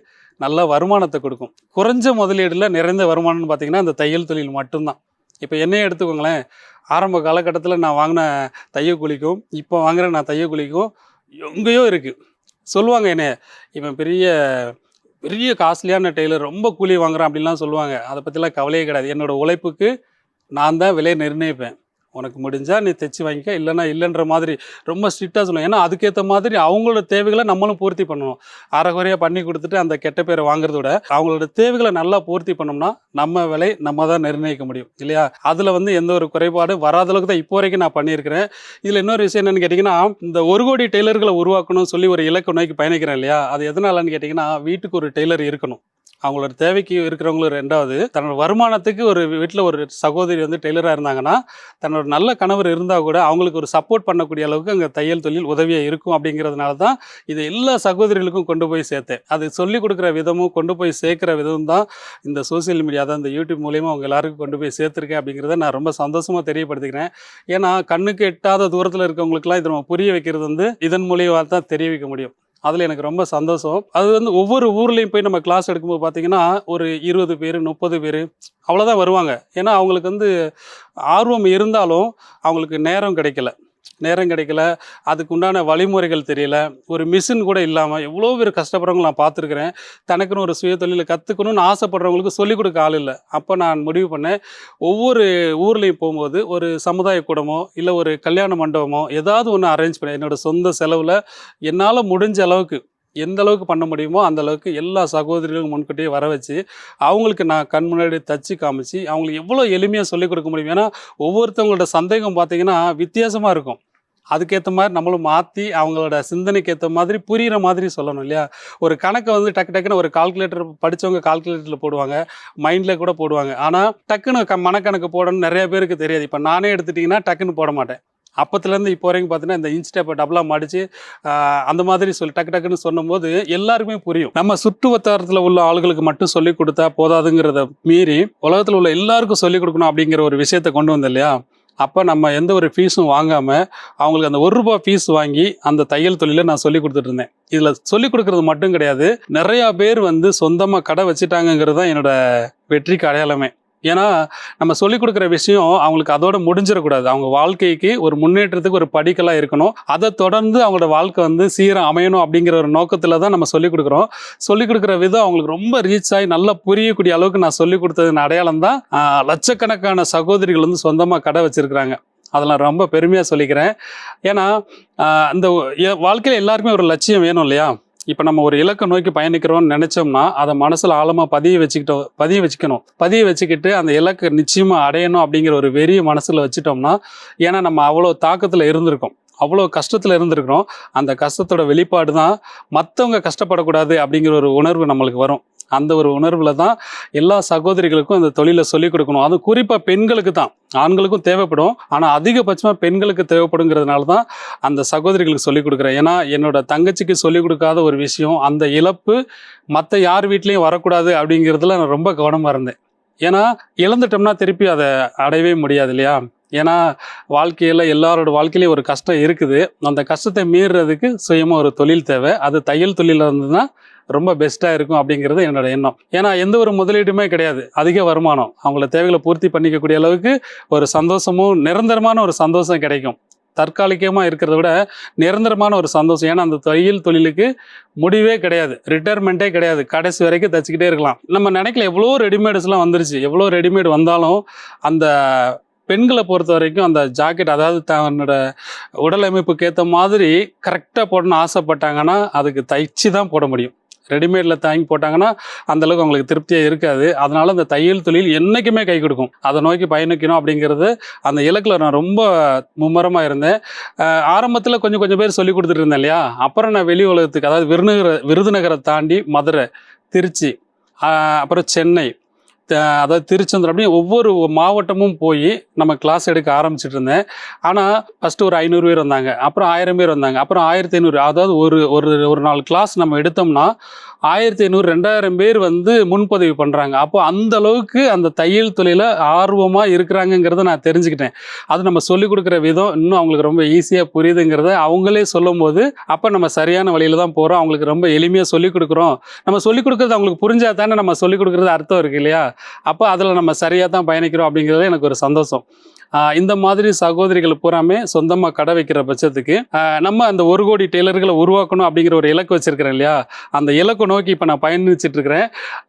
நல்ல வருமானத்தை கொடுக்கும். குறைஞ்ச முதலீடில் நிறைந்த வருமானம்னு பார்த்தீங்கன்னா அந்த தையல் தொழில் மட்டும்தான். இப்போ என்னையே எடுத்துக்கோங்களேன், ஆரம்ப காலகட்டத்தில் நான் வாங்கின தையக்கூலிக்கும் இப்போ வாங்குகிற நான் தையக்கூலிக்கும் எங்கேயோ இருக்குது. சொல்லுவாங்க என்னைய, இவன் பெரிய பெரிய காஸ்ட்லியான டெய்லர், ரொம்ப கூலி வாங்குறான் அப்படின்லாம் சொல்லுவாங்க. அதை பற்றிலாம் கவலையே கிடையாது. என்னோடய உழைப்புக்கு நான் தான் விலையை நிர்ணயிப்பேன். உனக்கு முடிஞ்சால் நீ தைச்சி வாங்கிக்க, இல்லைன்னா இல்லைன்ற மாதிரி ரொம்ப ஸ்ட்ரிக்டாக சொல்லுவேன். ஏன்னா அதுக்கேற்ற மாதிரி அவங்களோட தேவைகளை நம்மளும் பூர்த்தி பண்ணணும். அரைகுறையாக பண்ணி கொடுத்துட்டு அந்த கெட்ட பேரை வாங்குறத விட அவங்களோட தேவைகளை நல்லா பூர்த்தி பண்ணோம்னா நம்ம விலை நம்ம தான் நிர்ணயிக்க முடியும் இல்லையா? அதில் வந்து எந்த ஒரு குறைபாடு வராத அளவுக்கு தான் இப்போ வரைக்கும் நான் பண்ணியிருக்கிறேன். இதில் இன்னொரு விஷயம் என்னென்னு கேட்டிங்கன்னா, இந்த 1 கோடி டெய்லர்களை உருவாக்கணும்னு சொல்லி ஒரு இலக்கு நோக்கி பயணிக்கிறேன் இல்லையா? அது எதனாலன்னு கேட்டிங்கன்னா, வீட்டுக்கு ஒரு டெய்லர் இருக்கணும். அவங்களோட தேவைக்கு இருக்கிறவங்களும், 2வது தன்னோட வருமானத்துக்கு ஒரு வீட்டில் ஒரு சகோதரி வந்து டெய்லராக இருந்தாங்கன்னா, தன்னோட நல்ல கணவர் இருந்தால் கூட அவங்களுக்கு ஒரு சப்போர்ட் பண்ணக்கூடிய அளவுக்கு அங்கே தையல் தொழில் உதவியாக இருக்கும். அப்படிங்கிறதுனால தான் இது எல்லா சகோதரிகளுக்கும் கொண்டு போய் சேர்த்தேன். அது சொல்லிக் கொடுக்குற விதமும் கொண்டு போய் சேர்க்குற விதமும் தான் இந்த சோசியல் மீடியா தான், இந்த யூடியூப் மூலிமா அவங்க எல்லாருக்கும் கொண்டு போய் சேர்த்துருக்கேன். அப்படிங்கிறத நான் ரொம்ப சந்தோஷமாக தெரியப்படுத்திக்கிறேன். ஏன்னா கண்ணுக்கு எட்டாத தூரத்தில் இருக்கவங்களுக்குலாம் இதை நம்ம புரிய வைக்கிறது வந்து இதன் மூலியமாக தான் தெரிய வைக்க முடியும். அதில் எனக்கு ரொம்ப சந்தோஷம். அது வந்து ஒவ்வொரு ஊர்லேயும் போய் நம்ம கிளாஸ் எடுக்கும்போது பார்த்திங்கன்னா ஒரு 20 பேர் 30 பேர் அவ்வளோதான் வருவாங்க. ஏன்னா அவங்களுக்கு வந்து ஆர்வம் இருந்தாலும் அவங்களுக்கு நேரம் கிடைக்கல, அதுக்கு உண்டான வழிமுறைகள் தெரியல, ஒரு மிஷின் கூட இல்லாமல் எவ்வளோ பேர் கஷ்டப்படுறவங்க நான் பார்த்துருக்குறேன். தனக்குன்னு ஒரு சுய தொழிலை கற்றுக்கணும்னு ஆசைப்படுறவங்களுக்கு சொல்லிக் கொடுக்க ஆள் இல்லை. அப்போ நான் முடிவு பண்ணேன், ஒவ்வொரு ஊர்லேயும் போகும்போது ஒரு சமுதாய கூடமோ இல்லை ஒரு கல்யாண மண்டபமோ ஏதாவது ஒன்று அரேஞ்ச் பண்ணேன். என்னோடய சொந்த செலவில் என்னால் முடிஞ்ச அளவுக்கு எந்த அளவுக்கு பண்ண முடியுமோ அந்த அளவுக்கு எல்லா சகோதரிகளும் முன்கூட்டியே வர வச்சு அவங்களுக்கு நான் கண் முன்னாடி தச்சு காமிச்சு அவங்களுக்கு எவ்வளோ எளிமையாக சொல்லிக் கொடுக்க முடியும். ஏன்னா ஒவ்வொருத்தவங்களோட சந்தேகம் பார்த்திங்கன்னா வித்தியாசமாக இருக்கும். அதுக்கேற்ற மாதிரி நம்மளும் மாற்றி அவங்களோட சிந்தனைக்கு ஏற்ற மாதிரி புரிகிற மாதிரி சொல்லணும் இல்லையா? ஒரு கணக்கை வந்து டக்குன்னு ஒரு கால்குலேட்டர் படித்தவங்க கால்குலேட்டரில் போடுவாங்க, மைண்டில் கூட போடுவாங்க. ஆனால் டக்குன்னு மனக்கணக்கு போடணும்னு நிறைய பேருக்கு தெரியாது. இப்போ நானே எடுத்துட்டிங்கன்னா டக்குன்னு போட மாட்டேன். அப்பத்துலேருந்து இப்போ வரைக்கும் பார்த்தீங்கன்னா இந்த இன்ச் டேப்பை டபுளாக மடித்து அந்த மாதிரி சொல்லி டக்குன்னு சொன்னும்போது எல்லாருக்குமே புரியும். நம்ம சுற்று வட்டாரத்தில் உள்ள ஆளுகளுக்கு மட்டும் சொல்லிக் கொடுத்தா போதாதுங்கிறத மீறி உலகத்தில் உள்ள எல்லாருக்கும் சொல்லிக் கொடுக்கணும் அப்படிங்கிற ஒரு விஷயத்தை கொண்டு வந்தோம் இல்லையா? அப்போ நம்ம எந்த ஒரு ஃபீஸும் வாங்காமல் அவங்களுக்கு அந்த ₹1 ஃபீஸ் வாங்கி அந்த தையல் தொழிலை நான் சொல்லி கொடுத்துட்டு இருந்தேன். இதில் சொல்லிக் கொடுக்கறது மட்டும் கிடையாது, நிறையா பேர் வந்து சொந்தமாக கடை வச்சுட்டாங்கங்கிறது தான் என்னோட வெற்றிக்கு அடையாளமே. ஏன்னா நம்ம சொல்லிக் கொடுக்குற விஷயம் அவங்களுக்கு அதோட முடிஞ்சிடக்கூடாது. அவங்க வாழ்க்கைக்கு ஒரு முன்னேற்றத்துக்கு ஒரு படிக்கலாக இருக்கணும். அதை தொடர்ந்து அவங்களோட வாழ்க்கை வந்து சீராக அமையணும் அப்படிங்கிற ஒரு நோக்கத்தில் தான் நம்ம சொல்லிக் கொடுக்குறோம். சொல்லிக் கொடுக்குற விதம் அவங்களுக்கு ரொம்ப ரீச் ஆகி நல்லா புரியக்கூடிய அளவுக்கு நான் சொல்லிக் கொடுத்ததுன்னு அடையாளம் தான் லட்சக்கணக்கான சகோதரிகள் வந்து சொந்தமாக கடை வச்சிருக்கிறாங்க. அதெல்லாம் ரொம்ப பெருமையாக சொல்லிக்கிறேன். ஏன்னா இந்த வாழ்க்கையில் எல்லாருக்குமே ஒரு லட்சியம் வேணும் இல்லையா? இப்போ நம்ம ஒரு இலக்கை நோக்கி பயணிக்கிறோம்னு நினச்சோம்னா அதை மனசில் ஆழமாக பதிய வச்சுக்கிட்டு அந்த இலக்கை நிச்சயமாக அடையணும் அப்படிங்கிற ஒரு வெறிய மனசில் வச்சுட்டோம்னா, ஏன்னா நம்ம அவ்வளோ தாக்கத்தில் இருந்திருக்கோம், அவ்வளோ கஷ்டத்தில் இருந்திருக்கிறோம். அந்த கஷ்டத்தோட வெளிப்பாடு தான் மற்றவங்க கஷ்டப்படக்கூடாது அப்படிங்கிற ஒரு உணர்வு நம்மளுக்கு வரும். அந்த ஒரு உணர்வில் தான் எல்லா சகோதரிகளுக்கும் அந்த தொழிலை சொல்லிக் கொடுக்கணும். அது குறிப்பாக பெண்களுக்கு தான், ஆண்களுக்கும் தேவைப்படும், ஆனால் அதிகபட்சமாக பெண்களுக்கு தேவைப்படுங்கிறதுனால தான் அந்த சகோதரிகளுக்கு சொல்லிக் கொடுக்குறேன். ஏன்னா என்னோட தங்கச்சிக்கு சொல்லிக் கொடுக்காத ஒரு விஷயம், அந்த இழப்பு மற்ற யார் வீட்லேயும் வரக்கூடாது அப்படிங்கிறதுல நான் ரொம்ப கவனமாக இருந்தேன். ஏன்னா இழந்துட்டோம்னா திருப்பி அதை அடையவே முடியாது இல்லையா? ஏன்னா வாழ்க்கையில் எல்லாரோட வாழ்க்கையிலேயும் ஒரு கஷ்டம் இருக்குது. அந்த கஷ்டத்தை மீறுறதுக்கு சுயமாக ஒரு தொழில் தேவை. அது தையல் தொழிலில் இருந்ததுன்னா ரொம்ப பெஸ்ட்டாக இருக்கும் அப்படிங்கிறது என்னோட எண்ணம். ஏன்னா எந்த ஒரு முதலீடுமே கிடையாது, அதிக வருமானம், அவங்கள தேவைகளை பூர்த்தி பண்ணிக்கக்கூடிய அளவுக்கு ஒரு சந்தோஷமும் நிரந்தரமான ஒரு சந்தோஷம் கிடைக்கும். தற்காலிகமாக இருக்கிறத விட நிரந்தரமான ஒரு சந்தோஷம். ஏன்னா அந்த தையல் தொழிலுக்கு முடிவே கிடையாது, ரிட்டையர்மெண்ட்டே கிடையாது, கடைசி வரைக்கும் தச்சுக்கிட்டே இருக்கலாம். நம்ம நினைக்கல எவ்வளோ ரெடிமேட்ஸ்லாம் வந்துருச்சு, எவ்வளோ ரெடிமேட் வந்தாலும் அந்த பெண்களை பொறுத்த வரைக்கும் அந்த ஜாக்கெட், அதாவது தன்னோட உடல் அமைப்புக்கு ஏற்ற மாதிரி கரெக்டாக போடணும்னு ஆசைப்பட்டாங்கன்னா அதுக்கு தைச்சி தான் போட முடியும். ரெடிமேடில் தாங்கி போட்டாங்கன்னா அந்தளவுக்கு அவங்களுக்கு திருப்தியாக இருக்காது. அதனால அந்த தையல் தொழில் என்றைக்குமே கை கொடுக்கும். அதை நோக்கி பயணிக்கணும் அப்படிங்கிறது அந்த இலக்கில் நான் ரொம்ப மும்முரமாக இருந்தேன். ஆரம்பத்தில் கொஞ்சம் பேர் சொல்லி கொடுத்துட்டு இருந்தேன் இல்லையா? அப்புறம் நான் வெளி உலகத்துக்கு, அதாவது விருதுநகரை தாண்டி மதுரை, திருச்சி, அப்புறம் சென்னை, அதாவது திருச்செந்தூர், அப்படி ஒவ்வொரு மாவட்டமும் போய் நம்ம கிளாஸ் எடுக்க ஆரம்பிச்சுட்டு இருந்தேன். ஆனால் ஃபஸ்ட்டு ஒரு 500 பேர் வந்தாங்க, அப்புறம் 1000 பேர் வந்தாங்க, அப்புறம் 1500. அதாவது ஒரு நாள் கிளாஸ் நம்ம எடுத்தோம்னா 1500 2000 பேர் வந்து முன்பதிவு பண்ணுறாங்க. அப்போ அந்த அளவுக்கு அந்த தையல் தொழில ஆர்வமாக இருக்கிறாங்கங்கிறத நான் தெரிஞ்சுக்கிட்டேன். அது நம்ம சொல்லிக் கொடுக்குற விதம் இன்னும் அவங்களுக்கு ரொம்ப ஈஸியாக புரியுதுங்கிறத அவங்களே சொல்லும் போது, அப்போ நம்ம சரியான வழியில் தான் போகிறோம், அவங்களுக்கு ரொம்ப எளிமையாக சொல்லிக் கொடுக்குறோம். நம்ம சொல்லிக் கொடுக்குறது அவங்களுக்கு புரிஞ்சா தானே நம்ம சொல்லிக் கொடுக்குறது அர்த்தம் இருக்குது இல்லையா? அப்போ அதில் நம்ம சரியாக தான் பயணிக்கிறோம் அப்படிங்கிறது எனக்கு ஒரு சந்தோஷம். இந்த மாதிரி சகோதரிகள் பூராமே சொந்தமாக கடை வைக்கிற பட்சத்துக்கு நம்ம அந்த 1 கோடி டெய்லர்களை உருவாக்கணும் அப்படிங்கிற ஒரு இலக்கு வச்சிருக்கிறேன் இல்லையா? அந்த இலக்கை நோக்கி இப்போ நான் பயணிச்சுட்டு இருக்கிறேன்.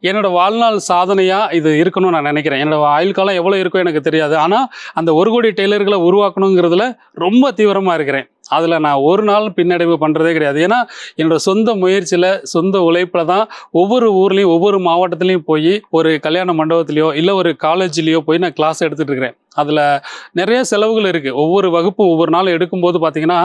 என்னோட வாழ்நாள் சாதனையாக இது இருக்கணும்னு நான் நினைக்கிறேன். என்னோட ஆயுள் காலம் எவ்வளோ இருக்கோ எனக்கு தெரியாது, ஆனால் அந்த 1 கோடி டெய்லர்களை உருவாக்கணுங்கிறதுல ரொம்ப தீவிரமாக இருக்கிறேன். அதில் நான் ஒரு நாள் பின்னடைவு பண்ணுறதே கிடையாது. ஏன்னா என்னோடய சொந்த முயற்சியில், சொந்த உழைப்பில் தான் ஒவ்வொரு ஊர்லேயும் ஒவ்வொரு மாவட்டத்துலேயும் போய் ஒரு கல்யாண மண்டபத்துலேயோ இல்லை ஒரு காலேஜ்லேயோ போய் நான் கிளாஸ் எடுத்துகிட்டு இருக்கிறேன். அதில் நிறைய செலவுகள் இருக்குது. ஒவ்வொரு வகுப்பும் ஒவ்வொரு நாள் எடுக்கும்போது பார்த்தீங்கன்னா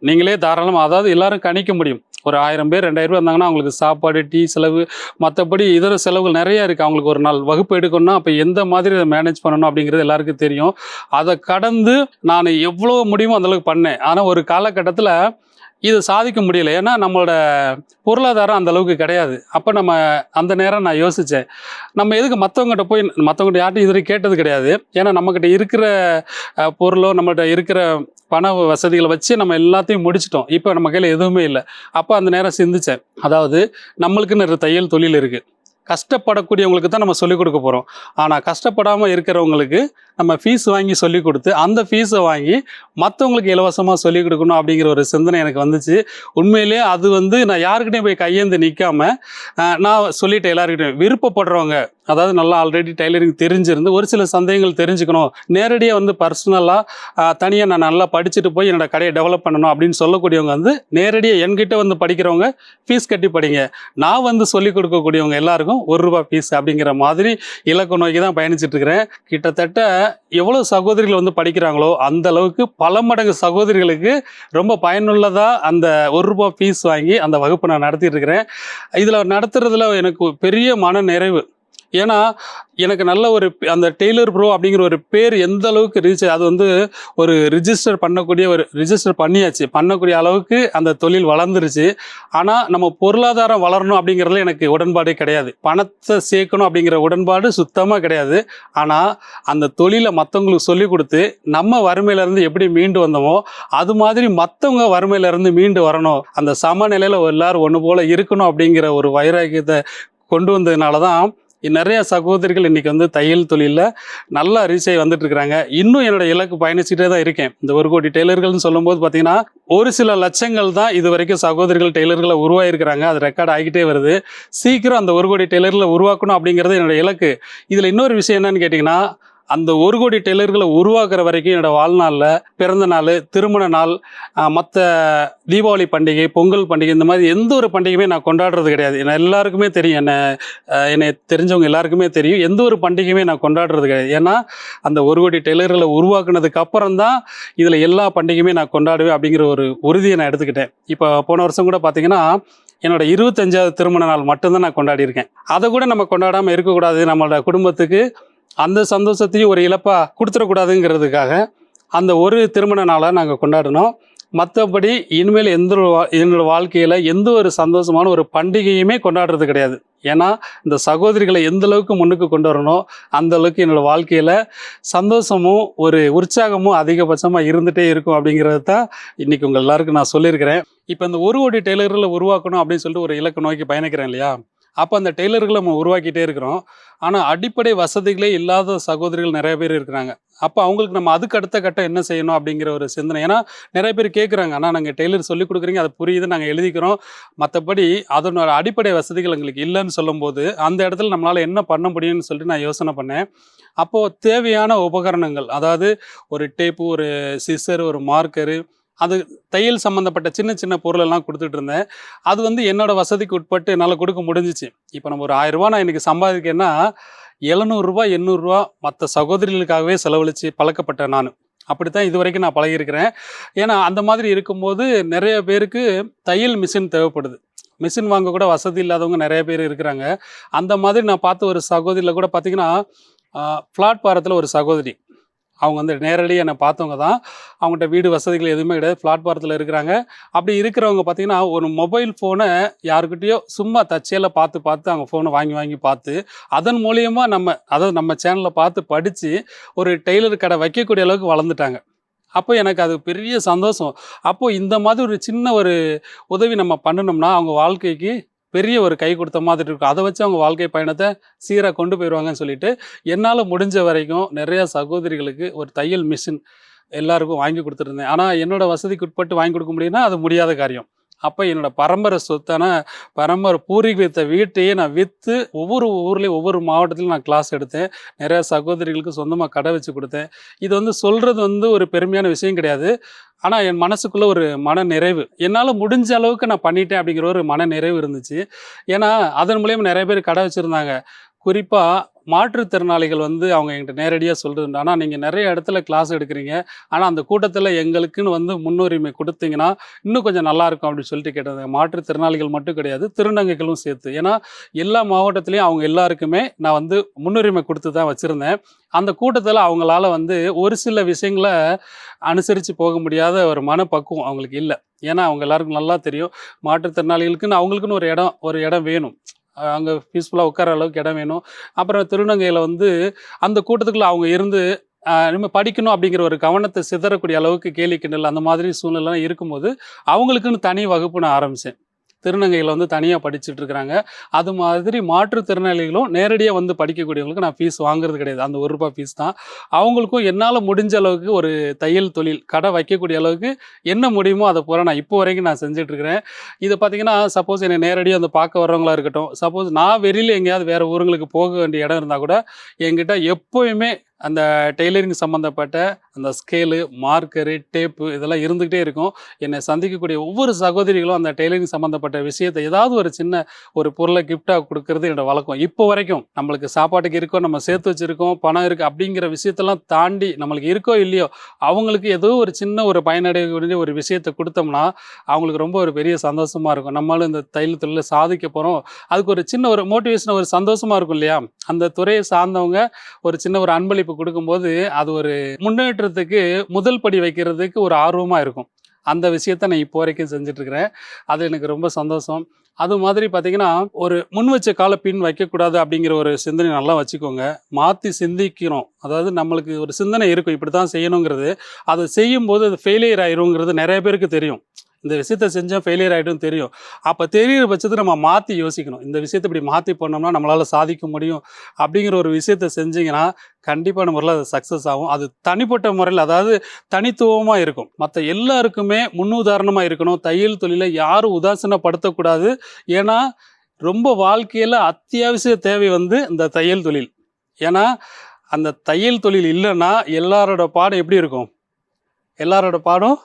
நீங்களே தாராளமாக, அதாவது எல்லாரும் கணிக்க முடியும். ஒரு 1000 பேர் 2000 பேர் வந்தாங்கன்னா அவங்களுக்கு சாப்பாடு, டீ செலவு, மற்றபடி இதர செலவுகள் நிறையா இருக்குது. அவங்களுக்கு ஒரு நாள் வகுப்பு எடுக்கணும்னா அப்போ எந்த மாதிரி அதை மேனேஜ் பண்ணணும் அப்படிங்கிறது எல்லாருக்கும் தெரியும். அதை கடந்து நான் எவ்வளோ முடியுமோ அந்தளவுக்கு பண்ணேன். ஆனால் ஒரு காலகட்டத்தில் இது சாதிக்க முடியல. ஏன்னா நம்மளோட பொருளாதாரம் அந்த அளவுக்கு கிடையாது. அப்போ நம்ம அந்த நேரம் நான் யோசித்தேன், நம்ம எதுக்கு மற்றவங்ககிட்ட யார்ட்டும் இதுவரை கேட்டது கிடையாது. ஏன்னா நம்மக்கிட்ட இருக்கிற பொருளோ நம்மகிட்ட இருக்கிற பண வசதிகளை வச்சு நம்ம எல்லாத்தையும் முடிச்சிட்டோம். இப்போ நம்ம கையில் எதுவுமே இல்லை. அப்போ அந்த நேரம் சிந்தித்தேன், அதாவது நம்மளுக்குன்னு தையல் தொழில் இருக்குது, கஷ்டப்படக்கூடியவங்களுக்கு தான் நம்ம சொல்லிக் கொடுக்க போகிறோம். ஆனால் கஷ்டப்படாமல் இருக்கிறவங்களுக்கு நம்ம ஃபீஸ் வாங்கி சொல்லிக் கொடுத்து அந்த ஃபீஸை வாங்கி மற்றவங்களுக்கு இலவசமாக சொல்லிக் கொடுக்கணும் அப்படிங்கிற ஒரு சிந்தனை எனக்கு வந்துச்சு. உண்மையிலேயே அது வந்து நான் யாருக்கிட்டையும் போய் கையேந்து நிற்காமல் நான் சொல்லிட்டேன் எல்லாருக்கிட்டையும். விருப்பப்படுறவங்க, அதாவது நல்லா ஆல்ரெடி டைலரிங் தெரிஞ்சிருந்து ஒரு சில சந்தேகங்கள் தெரிஞ்சுக்கணும், நேரடியாக வந்து பர்சனலாக தனியாக நான் நல்லா படிச்சுட்டு போய் என்னோடய கடையை டெவலப் பண்ணணும் அப்படின்னு சொல்லக்கூடியவங்க வந்து நேரடியாக என்கிட்ட வந்து படிக்கிறவங்க ஃபீஸ் கட்டி படிங்க. நான் வந்து சொல்லிக் கொடுக்கக்கூடியவங்க எல்லாருக்கும் ₹1 ஃபீஸ் அப்படிங்கிற மாதிரி இலக்கு நோக்கி தான் பயணிச்சுட்டு இருக்கிறேன். கிட்டத்தட்ட எவ்வளோ சகோதரிகள் வந்து படிக்கிறாங்களோ அந்த அளவுக்கு பல மடங்கு சகோதரிகளுக்கு ரொம்ப பயனுள்ளதாக அந்த ₹1 ஃபீஸ் வாங்கி அந்த வகுப்பை நான் நடத்திட்டு இருக்கிறேன். இதில் நடத்துறதுல எனக்கு பெரிய மன நிறைவு. ஏன்னா எனக்கு நல்ல ஒரு அந்த டெய்லர் ப்ரோ அப்படிங்கிற ஒரு பேர் எந்த அளவுக்கு ரீச், அது வந்து ஒரு ரிஜிஸ்டர் பண்ணக்கூடிய அளவுக்கு அந்த தொழில் வளர்ந்துருச்சு. ஆனால் நம்ம பொருளாதாரம் வளரணும் அப்படிங்கிறதுல எனக்கு உடன்பாடே கிடையாது. பணத்தை சேர்க்கணும் அப்படிங்கிற உடன்பாடு சுத்தமாக கிடையாது. ஆனால் அந்த தொழிலை மற்றவங்களுக்கு சொல்லிக் கொடுத்து நம்ம வறுமையிலேருந்து எப்படி மீண்டு வந்தோமோ அது மாதிரி மற்றவங்க வறுமையிலேருந்து மீண்டு வரணும், அந்த சமநிலையில் எல்லாரும் ஒன்று போல் இருக்கணும் அப்படிங்கிற ஒரு வைராக்கியத்தை கொண்டு வந்ததுனால தான் நிறைய சகோதரிகள் இன்றைக்கி வந்து தையல் தொழிலில் நல்லா ரீச் ஆகி வந்துட்டு இருக்கிறாங்க. இன்னும் என்னோட இலக்கு பயணிச்சுட்டே தான் இருக்கேன். இந்த 1 கோடி டெய்லர்கள்னு சொல்லும்போது பார்த்தீங்கன்னா ஒரு சில லட்சங்கள் தான் இது வரைக்கும் சகோதரிகள் டெய்லர்களை உருவாகிருக்கிறாங்க. அது ரெக்கார்ட் ஆகிட்டே வருது. சீக்கிரம் அந்த 1 கோடி டெய்லர்களை உருவாக்கணும் அப்படிங்கிறது என்னோட இலக்கு. இதில் இன்னொரு விஷயம் என்னன்னு கேட்டிங்கன்னா, அந்த 1,00,00,000 டெய்லர்களை உருவாக்குற வரைக்கும் என்னோட வாழ்நாளில் பிறந்த நாள், திருமண நாள், மற்ற தீபாவளி பண்டிகை, பொங்கல் பண்டிகை, இந்த மாதிரி எந்த ஒரு பண்டிகையுமே நான் கொண்டாடுறது கிடையாது. ஏன்னா எல்லாருக்குமே தெரியும், என்னை தெரிஞ்சவங்க எல்லாருக்குமே தெரியும், எந்த ஒரு பண்டிகையுமே நான் கொண்டாடுறது கிடையாது. ஏன்னா அந்த 1,00,00,000 டெய்லர்களை உருவாக்குனதுக்கு அப்புறம் தான் இதில் எல்லா பண்டிகையுமே நான் கொண்டாடுவேன் அப்படிங்கிற ஒரு உறுதியை நான் எடுத்துக்கிட்டேன். இப்போ போன வருஷம் கூட பார்த்தீங்கன்னா என்னோட 25வது திருமண நாள் மட்டும்தான் நான் கொண்டாடியிருக்கேன். அதை கூட நம்ம கொண்டாடாமல் இருக்கக்கூடாது, நம்மளோட குடும்பத்துக்கு அந்த சந்தோஷத்தையும் ஒரு இழப்பாக கொடுத்துடக்கூடாதுங்கிறதுக்காக அந்த ஒரு திருமண நாளை நாங்கள் கொண்டாடினோம். மற்றபடி இனிமேல் என்னோட வாழ்க்கையில் எந்த ஒரு சந்தோஷமான ஒரு பண்டிகையுமே கொண்டாடுறது கிடையாது. ஏன்னா இந்த சகோதரிகளை எந்த அளவுக்கு முன்னுக்கு கொண்டு வரணும், அந்த அளவுக்கு என்னோடய வாழ்க்கையில் சந்தோஷமும் ஒரு உற்சாகமும் அதிகபட்சமாக இருந்துகிட்டே இருக்கும் அப்படிங்கிறது தான் இன்றைக்கி உங்கள் எல்லாருக்கும் நான் சொல்லியிருக்கிறேன். இப்போ இந்த 1,00,00,000 டெய்லர்களை உருவாக்கணும் அப்படின்னு சொல்லிட்டு ஒரு இலக்கு நோக்கி பயணிக்கிறேன் இல்லையா? அப்போ அந்த டெய்லர்களை நம்ம உருவாக்கிட்டே இருக்கிறோம். ஆனால் அடிப்படை வசதிகளே இல்லாத சகோதரிகள் நிறைய பேர் இருக்கிறாங்க. அப்போ அவங்களுக்கு நம்ம அதுக்கு அடுத்த கட்டம் என்ன செய்யணும் அப்படிங்கிற ஒரு சிந்தனை. ஏன்னா நிறைய பேர் கேட்குறாங்க, ஆனால் நாங்கள் டெய்லர் சொல்லிக் கொடுக்குறீங்க, அது புரியுது, நாங்கள் எழுதிக்கிறோம், மற்றபடி அதனோட அடிப்படை வசதிகள் எங்களுக்கு இல்லைன்னு சொல்லும்போது அந்த இடத்துல நம்மளால் என்ன பண்ண முடியும்னு சொல்லிட்டு நான் யோசனை பண்ணேன். அப்போது தேவையான உபகரணங்கள், அதாவது ஒரு டேப்பு, ஒரு சிசர், ஒரு மார்க்கரு, அது தையல் சம்மந்தப்பட்ட சின்ன சின்ன பொருளெல்லாம் கொடுத்துட்டு இருந்தேன். அது என்னோடய வசதிக்கு உட்பட்டு என்னால் கொடுக்க முடிஞ்சிச்சு. இப்போ நம்ம ஒரு 1000 ரூபா நான் இன்றைக்கி சம்பாதிக்கேன்னா 700 ரூபா 800 ரூபா மற்ற சகோதரிகளுக்காகவே செலவழித்து பழக்கப்பட்டேன் நான். அப்படித்தான் இது வரைக்கும் நான் பழகியிருக்கிறேன். ஏன்னா அந்த மாதிரி இருக்கும்போது நிறைய பேருக்கு தையல் மிஷின் தேவைப்படுது. மிஷின் வாங்க கூட வசதி இல்லாதவங்க நிறைய பேர் இருக்கிறாங்க. அந்த மாதிரி நான் பார்த்த ஒரு சகோதரியில் கூட பார்த்திங்கன்னா, பிளாட்பாரத்தில் ஒரு சகோதரி, அவங்க நேரடியாக என்னை பார்த்தவங்க தான். அவங்கள்ட்ட வீடு வசதிகள் எதுவுமே கிடையாது, பிளாட்பாரத்தில் இருக்கிறாங்க. அப்படி இருக்கிறவங்க பார்த்திங்கன்னா ஒரு மொபைல் ஃபோனை யாருக்கிட்டேயோ சும்மா தற்செயலாக பார்த்து அவங்க ஃபோனை வாங்கி பார்த்து அதன் மூலியமாக நம்ம சேனலில் பார்த்து படித்து ஒரு டெய்லர் கடை வைக்கக்கூடிய அளவுக்கு வளர்ந்துட்டாங்க. அப்போ எனக்கு அது பெரிய சந்தோஷம். அப்போது இந்த மாதிரி ஒரு சின்ன ஒரு உதவி நம்ம பண்ணினோம்னா அவங்க வாழ்க்கைக்கு பெரிய ஒரு கை கொடுத்த மாதிரி இருக்கும். அதை வச்சு அவங்க வாழ்க்கை பயணத்தை சீராக கொண்டு போயிடுவாங்கன்னு சொல்லிட்டு என்னால் முடிஞ்ச வரைக்கும் நிறையா சகோதரிகளுக்கு ஒரு தையல் மிஷின் எல்லாருக்கும் வாங்கி கொடுத்துருந்தேன். ஆனால் என்னோடய வசதிக்கு உட்பட்டு வாங்கி கொடுக்க முடியும்னா அது முடியாத காரியம். அப்போ என்னோடய பரம்பரை சொத்தான பரம்பரை பூர்வீகத்தை வீட்டையே நான் விற்று ஒவ்வொரு ஊர்லேயும் ஒவ்வொரு மாவட்டத்திலும் நான் கிளாஸ் எடுத்தேன். நிறையா சகோதரிகளுக்கு சொந்தமாக கடை வச்சு கொடுத்தேன். இது சொல்கிறது ஒரு பெருமையான விஷயம் கிடையாது. ஆனால் என் மனசுக்குள்ளே ஒரு மன நிறைவு, என்னால் முடிஞ்ச அளவுக்கு நான் பண்ணிட்டேன் அப்படிங்கிற ஒரு மன நிறைவு இருந்துச்சு. ஏன்னா அதன் மூலியமாக நிறைய பேர் கடை வச்சுருந்தாங்க. குறிப்பாக மாற்றுத்திறனாளிகள் அவங்க என்கிட்ட நேரடியாக சொல்கிறது, ஆனால் நீங்கள் நிறைய இடத்துல கிளாஸ் எடுக்கிறீங்க, ஆனால் அந்த கூட்டத்தில் எங்களுக்குன்னு முன்னுரிமை கொடுத்தீங்கன்னா இன்னும் கொஞ்சம் நல்லாயிருக்கும் அப்படின்னு சொல்லிட்டு கேட்டாங்க. மாற்றுத்திறனாளிகள் மட்டும் கிடையாது, திருநங்கைகளும் சேர்த்து. ஏன்னா எல்லா மாவட்டத்துலேயும் அவங்க எல்லாருக்குமே நான் முன்னுரிமை கொடுத்து தான் வச்சுருந்தேன். அந்த கூட்டத்தில் அவங்களால ஒரு சில விஷயங்களை அனுசரித்து போக முடியாத ஒரு மனப்பக்குவம் அவங்களுக்கு இல்லை. ஏன்னா அவங்க எல்லாருக்கும் நல்லா தெரியும், மாற்றுத்திறனாளிகளுக்குன்னு அவங்களுக்குன்னு ஒரு இடம் வேணும், அங்கே பீஸ்ஃபுல்லாக உட்கார அளவுக்கு இடம் வேணும். அப்புறம் திருநங்கையில் அந்த கூட்டத்துக்குள்ளே அவங்க இருந்து நம்ம படிக்கணும் அப்படிங்கிற ஒரு கவனத்தை சிதறக்கூடிய அளவுக்கு கேலி கிண்டல் அந்த மாதிரி சூழ்நிலாம் இருக்கும்போது அவங்களுக்குன்னு தனி வகுப்பு நான் ஆரம்பித்தேன். திருநங்கையில் தனியாக படிச்சுட்டு இருக்கிறாங்க. அது மாதிரி மாற்றுத்திறனாளிகளும் நேரடியாக படிக்கக்கூடியவங்களுக்கு நான் ஃபீஸ் வாங்குறது கிடையாது. அந்த ₹1 ஃபீஸ் தான். அவங்களுக்கும் என்னால் முடிஞ்ச அளவுக்கு ஒரு தையல் தொழில் கடை வைக்கக்கூடிய அளவுக்கு என்ன முடியுமோ அதை பூரா நான் இப்போ வரைக்கும் நான் செஞ்சிட்ருக்கிறேன். இதை பார்த்தீங்கன்னா சப்போஸ் என்னை நேரடியாக பார்க்க வர்றவங்களா இருக்கட்டும், சப்போஸ் நான் வெளியில் எங்கேயாவது வேறு ஊருங்களுக்கு போக வேண்டிய இடம் இருந்தால் கூட என்கிட்ட எப்போயுமே அந்த டெய்லரிங் சம்மந்தப்பட்ட அந்த ஸ்கேலு, மார்க்கரு, டேப்பு இதெல்லாம் இருந்துக்கிட்டே இருக்கும். என்னை சந்திக்கக்கூடிய ஒவ்வொரு சகோதரிகளும் அந்த டெய்லரிங் சம்மந்தப்பட்ட விஷயத்தை ஏதாவது ஒரு சின்ன ஒரு பொருளை கிஃப்டாக கொடுக்கறது என்னோடய வழக்கம். இப்போ வரைக்கும் நம்மளுக்கு சாப்பாட்டுக்கு இருக்கோ, நம்ம சேர்த்து வச்சுருக்கோம், பணம் இருக்குது அப்படிங்கிற விஷயத்தெல்லாம் தாண்டி நம்மளுக்கு இருக்கோ இல்லையோ அவங்களுக்கு ஏதோ ஒரு சின்ன ஒரு பயனடையக்கூடிய ஒரு விஷயத்தை கொடுத்தோம்னா அவங்களுக்கு ரொம்ப ஒரு பெரிய சந்தோஷமாக இருக்கும். நம்மளும் இந்த தையல் தொழிலை சாதிக்க போகிறோம், அதுக்கு ஒரு சின்ன ஒரு மோட்டிவேஷன், ஒரு சந்தோஷமாக இருக்கும் இல்லையா? அந்த துறையை சார்ந்தவங்க ஒரு சின்ன ஒரு அன்பளிப்பு கொடுக்கும்போது அது ஒரு முன்னேற்றத்துக்கு முதல் படி வைக்கிறதுக்கு ஒரு ஆர்வமாக இருக்கும். அந்த விஷயத்த நான் இப்போ வரைக்கும் செஞ்சுட்ருக்கிறேன். அது எனக்கு ரொம்ப சந்தோஷம். அது மாதிரி பார்த்தீங்கன்னா ஒரு முன் வச்ச கால பின் வைக்கக்கூடாது அப்படிங்கிற ஒரு சிந்தனை நல்லா வச்சுக்கோங்க. மாற்றி சிந்திக்கிறோம், அதாவது நம்மளுக்கு ஒரு சிந்தனை இருக்கும் இப்படி தான் செய்யணுங்கிறது. அதை செய்யும்போது அது ஃபெயிலியர் ஆயிருங்கிறது நிறைய பேருக்கு தெரியும். இந்த விஷயத்த செஞ்சால் ஃபெயிலியர் ஆகிடும் தெரியும். அப்போ தெரிகிற பட்சத்தில் நம்ம மாற்றி யோசிக்கணும், இந்த விஷயத்தை இப்படி மாற்றி பண்ணோம்னா நம்மளால் சாதிக்க முடியும் அப்படிங்கிற ஒரு விஷயத்த செஞ்சிங்கன்னா கண்டிப்பான முறையில் அது சக்ஸஸ் ஆகும். அது தனிப்பட்ட முறையில், அதாவது தனித்துவமாக இருக்கும், மற்ற எல்லாருக்குமே முன்னுதாரணமாக இருக்கணும். தையல் தொழிலை யாரும் உதாசீனப்படுத்தக்கூடாது. ஏன்னா ரொம்ப வாழ்க்கையில் அத்தியாவசிய தேவை இந்த தையல் தொழில். ஏன்னா அந்த தையல் தொழில் இல்லைன்னா எல்லாரோட பாடம் எப்படி இருக்கும்? எல்லாரோட பாடம்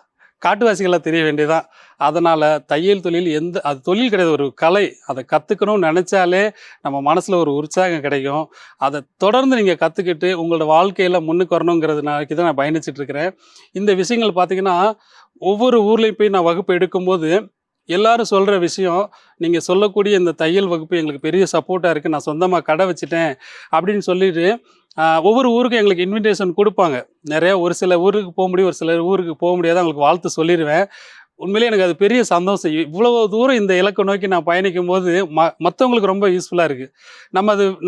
காட்டுவாசிகளாக தெரிய வேண்டியதான். அதனால் தையல் தொழில் அது தொழில் கிடையாது, ஒரு கலை. அதை கற்றுக்கணும்னு நினச்சாலே நம்ம மனசில் ஒரு உற்சாகம் கிடைக்கும். அதை தொடர்ந்து நீங்கள் கற்றுக்கிட்டு உங்களோட வாழ்க்கையில் முன்னுக்கு வரணுங்கிறதுனால தான் நான் பயணிச்சுட்டு இருக்கிறேன். இந்த விஷயங்கள் பார்த்தீங்கன்னா, ஒவ்வொரு ஊர்லேயும் போய் நான் வகுப்பு எடுக்கும்போது எல்லாரும் சொல்கிற விஷயம், நீங்கள் சொல்லக்கூடிய இந்த தையல் வகுப்பு எங்களுக்கு பெரிய சப்போர்ட்டாக இருக்குது, நான் சொந்தமாக கடை வச்சுட்டேன் அப்படின்னு சொல்லிட்டு ஒவ்வொரு ஊருக்கும் எங்களுக்கு இன்விடேஷன் கொடுப்பாங்க. நிறையா ஒரு சில ஊருக்கு போக முடியும், ஒரு சில ஊருக்கு போக முடியாது. அவங்களுக்கு வாழ்த்து சொல்லிடுவேன். உண்மையிலேயே எனக்கு அது பெரிய சந்தோஷம். இவ்வளவு தூரம் இந்த இலக்கை நோக்கி நான் பயணிக்கும்போது மற்றவங்களுக்கு ரொம்ப யூஸ்ஃபுல்லாக இருக்குது.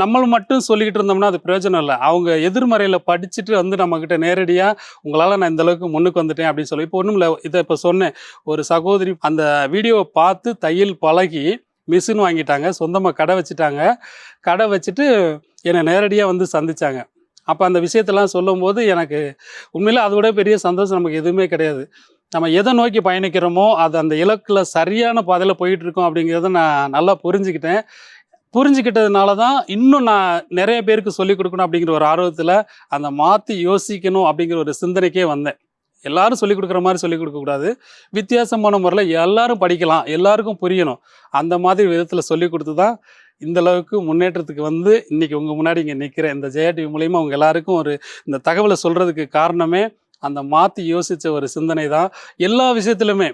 நம்ம மட்டும் சொல்லிக்கிட்டு இருந்தோம்னா அது பிரயோஜனம் இல்லை. அவங்க எதிர்மறையில் படிச்சுட்டு வந்து நம்மக்கிட்ட நேரடியாக உங்களால் நான் இந்த அளவுக்கு முன்னுக்கு வந்துட்டேன் அப்படின்னு சொல்லி, இப்போ ஒன்றும் இல்லை, இதை இப்போ சொன்னேன். ஒரு சகோதரி அந்த வீடியோவை பார்த்து தையல் பழகி மிஷின் வாங்கிட்டாங்க, சொந்தமாக கடை வச்சுட்டாங்க. கடை வச்சுட்டு என்னை நேரடியாக வந்து சந்தித்தாங்க. அப்போ அந்த விஷயத்தெல்லாம் சொல்லும்போது எனக்கு உண்மையிலே அதை விட பெரிய சந்தோஷம் நமக்கு எதுவுமே கிடையாது. நம்ம எதை நோக்கி பயணிக்கிறோமோ அது அந்த இலக்கில் சரியான பாதையில் போயிட்டுருக்கோம் அப்படிங்கிறத நான் நல்லா புரிஞ்சுக்கிட்டேன். புரிஞ்சுக்கிட்டதுனால தான் இன்னும் நான் நிறைய பேருக்கு சொல்லிக் கொடுக்கணும் அப்படிங்கிற ஒரு ஆர்வத்தில் அந்த மாற்றி யோசிக்கணும் அப்படிங்கிற ஒரு சிந்தனைக்கே வந்தேன். எல்லாரும் சொல்லிக் கொடுக்குற மாதிரி சொல்லிக் கொடுக்கக்கூடாது, வித்தியாசமான முறையில் எல்லாரும் படிக்கலாம், எல்லாருக்கும் புரியணும், அந்த மாதிரி விதத்தில் சொல்லிக் கொடுத்து தான் இந்த அளவுக்கு முன்னேற்றத்துக்கு வந்து இன்றைக்கி உங்கள் முன்னாடி இங்கே நிற்கிறேன். இந்த ஜெயா டிவி மூலயமா அவங்க எல்லாருக்கும் இந்த தகவலை சொல்கிறதுக்கு காரணமே அந்த மாற்றி யோசித்த ஒரு சிந்தனை தான். எல்லா விஷயத்துலையுமே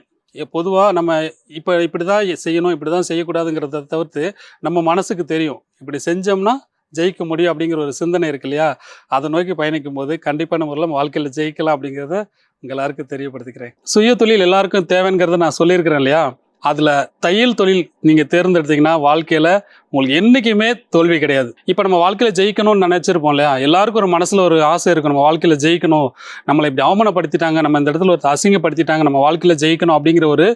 பொதுவாக நம்ம இப்படி தான் செய்யணும், இப்படி தான் செய்யக்கூடாதுங்கிறத தவிர்த்து நம்ம மனசுக்கு தெரியும், இப்படி செஞ்சோம்னா ஜெயிக்க முடியும் அப்படிங்கிற ஒரு சிந்தனை இருக்கு இல்லையா? அதை நோக்கி பயணிக்கும் போது கண்டிப்பான முறையில் வாழ்க்கையில் ஜெயிக்கலாம் அப்படிங்கிறத எல்லாருக்கும் தெரியப்படுத்திக்கிறேன். சுய தொழில் எல்லாருக்கும் தேவைங்கிறத நான் சொல்லியிருக்கிறேன் இல்லையா? அதில் தையல் தொழில் நீங்கள் தேர்ந்தெடுத்தீங்கன்னா வாழ்க்கையில் உங்களுக்கு என்றைக்குமே தோல்வி கிடையாது. இப்போ நம்ம வாழ்க்கையில் ஜெயிக்கணும்னு நினச்சிருப்போம் இல்லையா? எல்லாருக்கும் ஒரு மனசில் ஒரு ஆசை இருக்கும், நம்ம வாழ்க்கையில் ஜெயிக்கணும், நம்மளை இப்படி அவமானப்படுத்திட்டாங்க, நம்ம இந்த இடத்துல ஒரு அசிங்கப்படுத்திட்டாங்க, நம்ம வாழ்க்கையில் ஜெயிக்கணும் அப்படிங்கிற ஒரு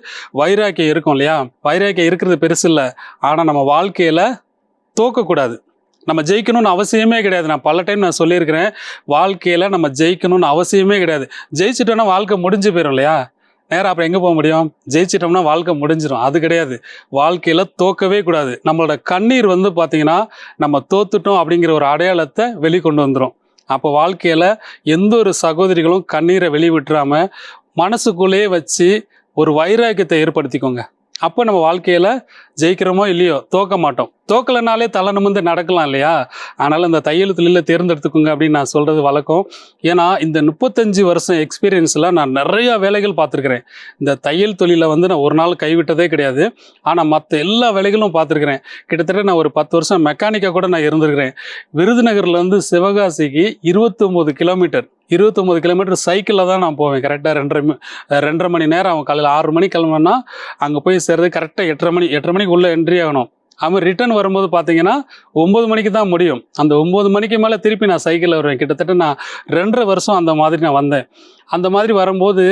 வைராக்கியம் இருக்கும் இல்லையா? வைராக்கியம் இருக்கிறது பெருசு இல்லை, ஆனால் நம்ம வாழ்க்கையில் தோக்கக்கூடாது. நம்ம ஜெயிக்கணும்னு அவசியமே கிடையாது. நான் பல டைம் நான் சொல்லியிருக்கிறேன், வாழ்க்கையில் நம்ம ஜெயிக்கணும்னு அவசியமே கிடையாது. ஜெயிச்சிட்டோன்னா வாழ்க்கை முடிஞ்சு போயிடும் இல்லையா? நேராக அப்புறம் எங்கே போக முடியும்? ஜெயிச்சிட்டோம்னா வாழ்க்கை முடிஞ்சிடும். அது கிடையாது. வாழ்க்கையில் தோக்கவே கூடாது. நம்மளோட கண்ணீர் வந்து பார்த்திங்கன்னா நம்ம தோத்துட்டோம் அப்படிங்கிற ஒரு அடையாளத்தை வெளிக்கொண்டு வந்துடும். அப்போ வாழ்க்கையில் எந்த ஒரு சகோதரிகளும் கண்ணீரை வெளிவிட்டுறாமல் மனசுக்குள்ளேயே வச்சு ஒரு வைராக்கியத்தை ஏற்படுத்திக்கோங்க. அப்போ நம்ம வாழ்க்கையில் ஜெயிக்கிறோமோ இல்லையோ தோக்க மாட்டோம். தோக்கலைனாலே தலை நிமிர்ந்து நடக்கலாம் இல்லையா? அதனால் இந்த தையல் தொழிலை தேர்ந்தெடுத்துக்கோங்க அப்படின்னு நான் சொல்கிறது வழக்கம். ஏன்னா இந்த 35 வருஷம் எக்ஸ்பீரியன்ஸில் நான் நிறையா வேலைகள் பார்த்துருக்குறேன். இந்த தையல் தொழிலை வந்து நான் ஒரு நாள் கைவிட்டதே கிடையாது. ஆனால் மற்ற எல்லா வேலைகளும் பார்த்துருக்குறேன். கிட்டத்தட்ட நான் ஒரு 10 வருஷம் மெக்கானிக்காக கூட நான் இருந்திருக்கிறேன். விருதுநகர்லேருந்து சிவகாசிக்கு 29 கிலோமீட்டர் சைக்கிளில் தான் நான் போவேன். கரெக்டாக 2.5 மணி நேரம் ஆகும். காலையில் 6 மணிக்கு கிளம்புனா அங்கே போய் சேர்றது கரெக்டாக 8:30 மணிக்கு உள்ளே என்ட்ரி ஆகணும். அவன் ரிட்டர்ன் வரும்போது பார்த்தீங்கன்னா 9 மணிக்கு தான் முடியும். அந்த 9 மணிக்கு மேலே திருப்பி நான் சைக்கிளில் வருவேன். கிட்டத்தட்ட நான் 2.5 வருஷம் அந்த மாதிரி நான் வந்தேன். அந்த மாதிரி வரும்போது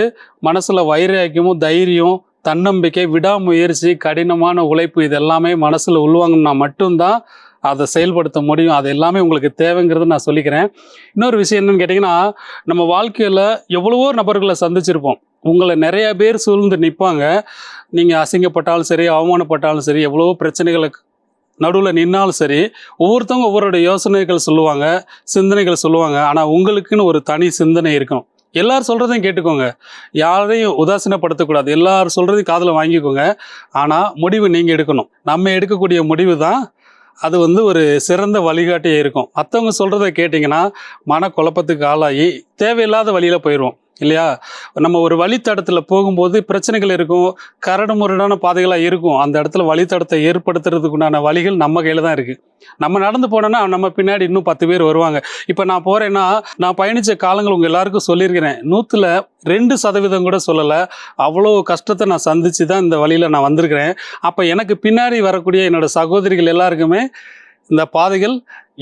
மனசில் வைராக்கியமும் தைரியம், தன்னம்பிக்கை, விடாமுயற்சி, கடினமான உழைப்பு இது எல்லாமே மனசில் உள்வாங்கினா மட்டும்தான் அதை செயல்படுத்த முடியும். அது எல்லாமே உங்களுக்கு தேவைங்கிறத நான் சொல்லிக்கிறேன். இன்னொரு விஷயம் என்னன்னு கேட்டிங்கன்னா, நம்ம வாழ்க்கையில் எவ்வளவோ நபர்களை சந்திச்சிருப்போம். உங்களை நிறைய பேர் சூழ்ந்து நிற்பாங்க. நீங்கள் அசிங்கப்பட்டாலும் சரி, அவமானப்பட்டாலும் சரி, எவ்வளவோ பிரச்சனைகளுக்கு நடுவில் நின்னாலும் சரி, ஒவ்வொருத்தவங்க ஒவ்வொருடைய யோசனைகள் சொல்லுவாங்க, சிந்தனைகள் சொல்லுவாங்க. ஆனால் உங்களுக்குன்னு ஒரு தனி சிந்தனை இருக்கும். எல்லாரும் சொல்கிறதையும் கேட்டுக்கோங்க, யாரையும் உதாசீனப்படுத்தக்கூடாது, எல்லாரும் சொல்கிறதையும் காதில் வாங்கிக்கோங்க. ஆனால் முடிவு நீங்கள் எடுக்கணும். நம்ம எடுக்கக்கூடிய முடிவு தான் அது வந்து ஒரு சிறந்த வழிகாட்டியே இருக்கும். மற்றவங்க சொல்கிறத கேட்டிங்கன்னா மனக்குழப்பத்துக்கு ஆளாகி தேவையில்லாத வழியில் போயிடுவோம் இல்லையா? நம்ம ஒரு வழித்தடத்தில் போகும்போது பிரச்சனைகள் இருக்கும், கரடு முரடான பாதைகளாக இருக்கும். அந்த இடத்துல வழித்தடத்தை ஏற்படுத்துறதுக்குண்டான வழிகள் நம்ம கையில் தான் இருக்குது. நம்ம நடந்து போனோன்னா நம்ம பின்னாடி இன்னும் 10 பேர் வருவாங்க. இப்போ நான் போகிறேன்னா நான் பயணித்த காலங்கள் உங்கள் எல்லாருக்கும் சொல்லியிருக்கிறேன். 100ல் 2% கூட சொல்லலை. அவ்வளோ கஷ்டத்தை நான் சந்தித்து தான் இந்த வழியில் நான் வந்திருக்கிறேன். அப்போ எனக்கு பின்னாடி வரக்கூடிய என்னோடய சகோதரிகள் எல்லாருக்குமே இந்த பாதைகள்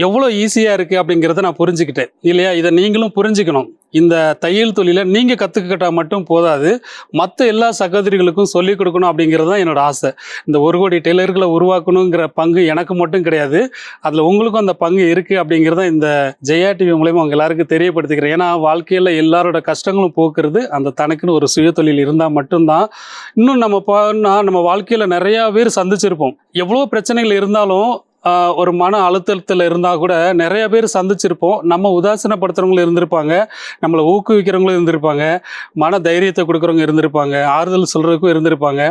எவ்வளோ ஈஸியாக இருக்குது அப்படிங்கிறத நான் புரிஞ்சுக்கிட்டேன் இல்லையா? இதை நீங்களும் புரிஞ்சுக்கணும். இந்த தையல் தொழிலை நீங்கள் கற்றுக்கிட்டால் மட்டும் போதாது, மற்ற எல்லா சகோதரிகளுக்கும் சொல்லிக் கொடுக்கணும் அப்படிங்கிறது தான் என்னோடய ஆசை. இந்த 1 கோடி டெய்லர்களை உருவாக்கணுங்கிற பங்கு எனக்கு மட்டும் கிடையாது, அதில் உங்களுக்கும் அந்த பங்கு இருக்குது அப்படிங்கிறத இந்த ஜெயா டிவி மூலமா அவங்க எல்லாருக்கும் தெரியப்படுத்திக்கிறேன். ஏன்னா வாழ்க்கையில் எல்லாரோட கஷ்டங்களும் போக்குறது அந்த தனக்குன்னு ஒரு சுய தொழில் இருந்தால் மட்டும்தான். இன்னும் நம்ம வாழ்க்கையில் நிறையா பேர் சந்திச்சிருப்போம். எவ்வளோ பிரச்சனைகள் இருந்தாலும் ஒரு மன அழுத்தத்தில் இருந்தால் கூட நிறைய பேர் சந்திச்சிருப்போம். நம்ம உதாசீனப்படுத்துகிறவங்களும் இருந்திருப்பாங்க, நம்மளை ஊக்குவிக்கிறவங்களும் இருந்திருப்பாங்க, மன தைரியத்தை கொடுக்குறவங்க இருந்திருப்பாங்க, ஆறுதல் சொல்கிறதுக்கும் இருந்திருப்பாங்க.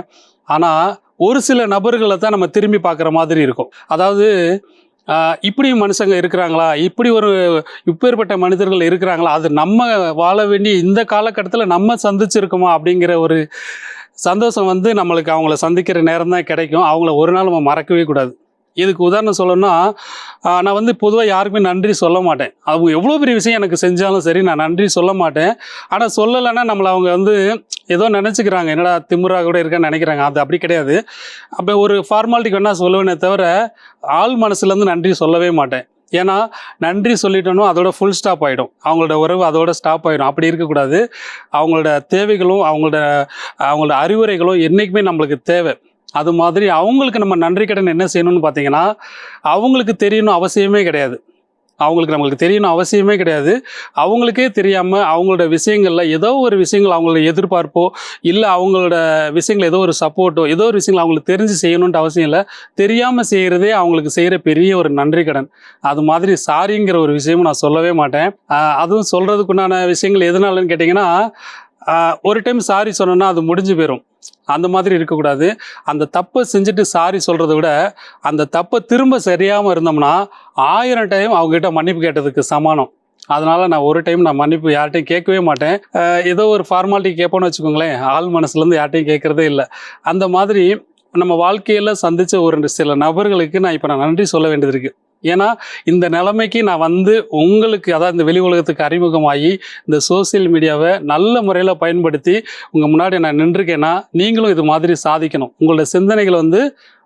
ஆனால் ஒரு சில நபர்களை தான் நம்ம திரும்பி பார்க்குற மாதிரி இருக்கும். அதாவது இப்படியும் மனுஷங்க இருக்கிறாங்களா, இப்பேற்பட்ட மனிதர்கள் இருக்கிறாங்களா, அது நம்ம வாழ வேண்டிய இந்த காலகட்டத்தில் நம்ம சந்திச்சிருக்கோமா அப்படிங்கிற ஒரு சந்தோஷம் நம்மளுக்கு அவங்கள சந்திக்கிற நேரம் தான் கிடைக்கும். அவங்கள ஒரு நாள் நம்ம மறக்கவே கூடாது. இதுக்கு உதாரணம் சொல்லணும்னா, நான் பொதுவாக யாருக்குமே நன்றி சொல்ல மாட்டேன். அவங்க எவ்வளோ பெரிய விஷயம் எனக்கு செஞ்சாலும் சரி, நான் நன்றி சொல்ல மாட்டேன். ஆனால் சொல்லலைன்னா நம்மளை அவங்க ஏதோ நினச்சிக்கிறாங்க, என்னடா திமிராக கூட இருக்கான்னு நினைக்கிறாங்க. அது அப்படி கிடையாது. அப்போ ஒரு ஃபார்மாலிட்டிக்கு வேணால் சொல்லுவேனே தவிர ஆள் மனசுலேருந்து நன்றி சொல்லவே மாட்டேன். ஏன்னா நன்றி சொல்லிட்டோன்னா அதோட ஃபுல் ஸ்டாப் ஆகிடும், அவங்களோட உறவு அதோட ஸ்டாப் ஆகிடும். அப்படி இருக்கக்கூடாது. அவங்களோட தேவைகளும் அவங்களோட அறிவுரைகளும் என்றைக்குமே நம்மளுக்கு தேவை. அது மாதிரி அவங்களுக்கு நம்ம நன்றி கடன் என்ன செய்யணும்னு பார்த்தீங்கன்னா, அவங்களுக்கு தெரியணும் அவசியமே கிடையாது. நம்மளுக்கு தெரியணும் அவசியமே கிடையாது. அவங்களுக்கே தெரியாமல் அவங்களோட விஷயங்களில் ஏதோ ஒரு விஷயங்கள் அவங்களோட எதிர்பார்ப்போ, இல்லை அவங்களோட விஷயங்கள் ஏதோ ஒரு சப்போர்ட்டோ, ஏதோ ஒரு விஷயங்கள் அவங்களுக்கு தெரிஞ்சு செய்யணுன்ட்டு அவசியம் இல்லை. தெரியாமல் செய்கிறதே அவங்களுக்கு செய்கிற பெரிய ஒரு நன்றி கடன். அது மாதிரி சாரிங்கிற ஒரு விஷயமும் நான் சொல்லவே மாட்டேன். அதுவும் சொல்கிறதுக்குண்டான விஷயங்கள் எதனாலன்னு கேட்டிங்கன்னா, ஒரு டைம் சாரி சொன்னோன்னா அது முடிஞ்சு போயிடும். அந்த மாதிரி இருக்கக்கூடாது. அந்த தப்பை செஞ்சுட்டு சாரி சொல்கிறத விட, அந்த தப்பை திரும்ப சரியாமல் இருந்தோம்னா 1000 டைம் அவங்ககிட்ட மன்னிப்பு கேட்டதுக்கு சமானம். அதனால் நான் ஒரு டைம் மன்னிப்பு யார்கிட்டையும் கேட்கவே மாட்டேன். ஏதோ ஒரு ஃபார்மாலிட்டி கேட்போன்னு வச்சுக்கோங்களேன், ஆள் மனசுலேருந்து யார்கிட்டையும் கேட்குறதே இல்லை. அந்த மாதிரி நம்ம வாழ்க்கையில் சந்தித்த ஒரு சில நபர்களுக்கு நான் இப்போ நன்றி சொல்ல வேண்டியது இருக்குது. ஏன்னா இந்த நிலைமைக்கு நான் உங்களுக்கு, அதாவது இந்த வெளி உலகத்துக்கு அறிமுகமாகி இந்த சோசியல் மீடியாவை நல்ல முறையில் பயன்படுத்தி உங்கள் முன்னாடி நான் நின்றுருக்கேன்னா, நீங்களும் இது மாதிரி சாதிக்கணும். உங்களோட சிந்தனைகளை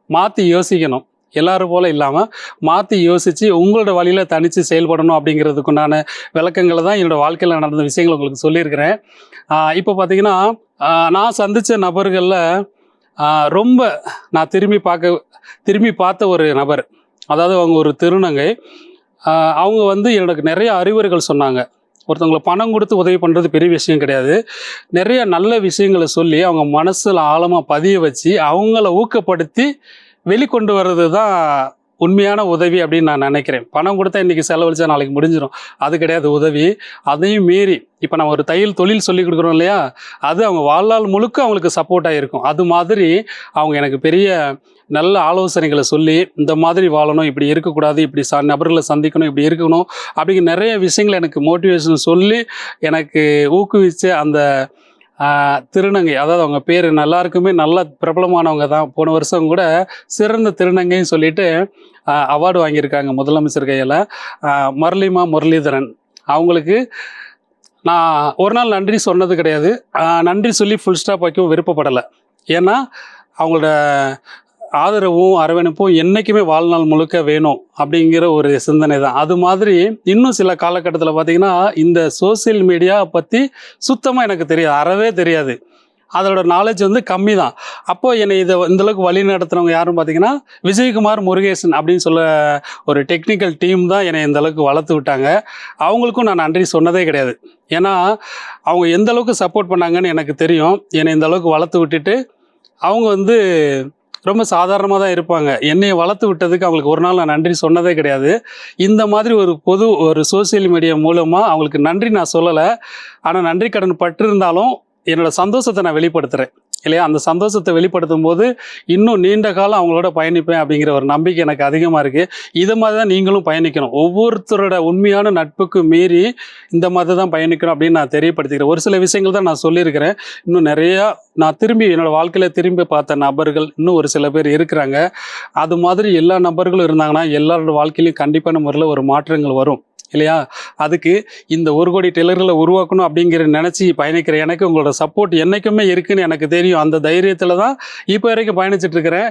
மாற்றி யோசிக்கணும். எல்லாரும் போல் இல்லாமல் மாற்றி யோசித்து உங்களோட வழியில் தனித்து செயல்படணும் அப்படிங்கிறதுக்குண்டான விளக்கங்களை தான் என்னோடய வாழ்க்கையில் நடந்த விஷயங்கள் உங்களுக்கு சொல்லியிருக்கிறேன். இப்போ பார்த்திங்கன்னா, நான் சந்தித்த நபர்களில் ரொம்ப நான் திரும்பி பார்த்த ஒரு நபர், அதாவது அவங்க ஒரு திருநங்கை. அவங்க எனக்கு நிறைய அறிவுரைகள் சொன்னாங்க. ஒருத்தவங்களை பணம் கொடுத்து உதவி பண்ணுறது பெரிய விஷயம் கிடையாது. நிறைய நல்ல விஷயங்களை சொல்லி அவங்க மனசில் ஆழமாக பதிய வச்சு அவங்கள ஊக்கப்படுத்தி வெளிக்கொண்டு வர்றது தான் உண்மையான உதவி அப்படின்னு நான் நினைக்கிறேன். பணம் கொடுத்தா இன்றைக்கி செலவழிச்சா நாளைக்கு முடிஞ்சிடும், அது கிடையாது உதவி. அதையும் மீறி இப்போ நம்ம ஒரு தையல் தொழில் சொல்லி கொடுக்குறோம் இல்லையா, அது அவங்க வாழ்நாள் முழுக்க அவங்களுக்கு சப்போர்ட்டாக இருக்கும். அது மாதிரி அவங்க எனக்கு பெரிய நல்ல ஆலோசனைகளை சொல்லி, இந்த மாதிரி வாழணும், இப்படி இருக்கக்கூடாது, இப்படி நபர்களை சந்திக்கணும், இப்படி இருக்கணும் அப்படிங்கிற நிறைய விஷயங்கள் எனக்கு மோட்டிவேஷன் சொல்லி எனக்கு ஊக்குவித்த அந்த திருநங்கை, அதாவது அவங்க பேர் எல்லாருக்குமே நல்ல பிரபலமானவங்க தான். போன வருஷம் கூட சிறந்த திருநங்கைன்னு சொல்லிட்டு அவார்டு வாங்கியிருக்காங்க முதலமைச்சர் கையில். மரளிமா முரளிதரன் அவங்களுக்கு நான் ஒரு நாள் நன்றி சொன்னது கிடையாது. நன்றி சொல்லி ஃபுல் ஸ்டாப் வைக்கவும் விருப்பப்படலை. ஏன்னா அவங்களோட ஆதரவும் அரவணைப்பும் என்றைக்குமே வாழ்நாள் முழுக்க வேணும் அப்படிங்கிற ஒரு சிந்தனை தான். அது மாதிரி இன்னும் சில காலகட்டத்தில் பார்த்திங்கன்னா, இந்த சோசியல் மீடியா பற்றி சுத்தமாக எனக்கு தெரியாது, அறவே தெரியாது. அதோட நாலேஜ் கம்மி தான். அப்போது என்னை இந்தளவுக்கு வழி நடத்துனவங்க யாரும் பார்த்திங்கன்னா, விஜயகுமார் முருகேசன் அப்படின்னு சொல்ல ஒரு டெக்னிக்கல் டீம் தான் என்னை இந்தளவுக்கு வளர்த்து விட்டாங்க. அவங்களுக்கும் நான் நன்றி சொன்னதே கிடையாது. ஏன்னா அவங்க எந்த அளவுக்கு சப்போர்ட் பண்ணாங்கன்னு எனக்கு தெரியும். என்னை இந்தளவுக்கு வளர்த்து விட்டுட்டு அவங்க ரொம்ப சாதாரணமாக தான் இருப்பாங்க. என்னை வளர்த்து விட்டதுக்கு அவங்களுக்கு ஒரு நாள் நான் நன்றி சொன்னதே கிடையாது. இந்த மாதிரி ஒரு சோசியல் மீடியா மூலமாக அவங்களுக்கு நன்றி நான் சொல்லலை. ஆனால் நன்றி கடன் பட்டிருந்தாலும் என்னோடய சந்தோஷத்தை நான் வெளிப்படுத்துகிறேன் இல்லையா. அந்த சந்தோஷத்தை வெளிப்படுத்தும் போது இன்னும் நீண்ட காலம் அவங்களோட பயணிப்பேன் அப்படிங்கிற ஒரு நம்பிக்கை எனக்கு அதிகமாக இருக்குது. இதை மாதிரி தான் நீங்களும் பயணிக்கணும். ஒவ்வொருத்தரோட உண்மையான நட்புக்கு மீறி இந்த மாதிரி தான் பயணிக்கணும் அப்படின்னு நான் தெரியப்படுத்திக்கிறேன். ஒரு சில விஷயங்கள் தான் நான் சொல்லியிருக்கிறேன். இன்னும் நிறையா நான் என்னோடய வாழ்க்கையில் திரும்பி பார்த்த நபர்கள் இன்னும் ஒரு சில பேர் இருக்கிறாங்க. அது மாதிரி எல்லா நபர்களும் இருந்தாங்கன்னா எல்லாரோட வாழ்க்கையிலையும் கண்டிப்பான முறையில் ஒரு மாற்றங்கள் வரும் இல்லையா. அதுக்கு இந்த 1 கோடி டெய்லர்களை உருவாக்கணும் அப்படிங்கிற நினச்சி பயணிக்கிற எனக்கு உங்களோட சப்போர்ட் என்றைக்குமே இருக்குன்னு எனக்கு தெரியும். அந்த தைரியத்தில் தான் இப்போ வரைக்கும் பயணிச்சிட்ருக்கிறேன்.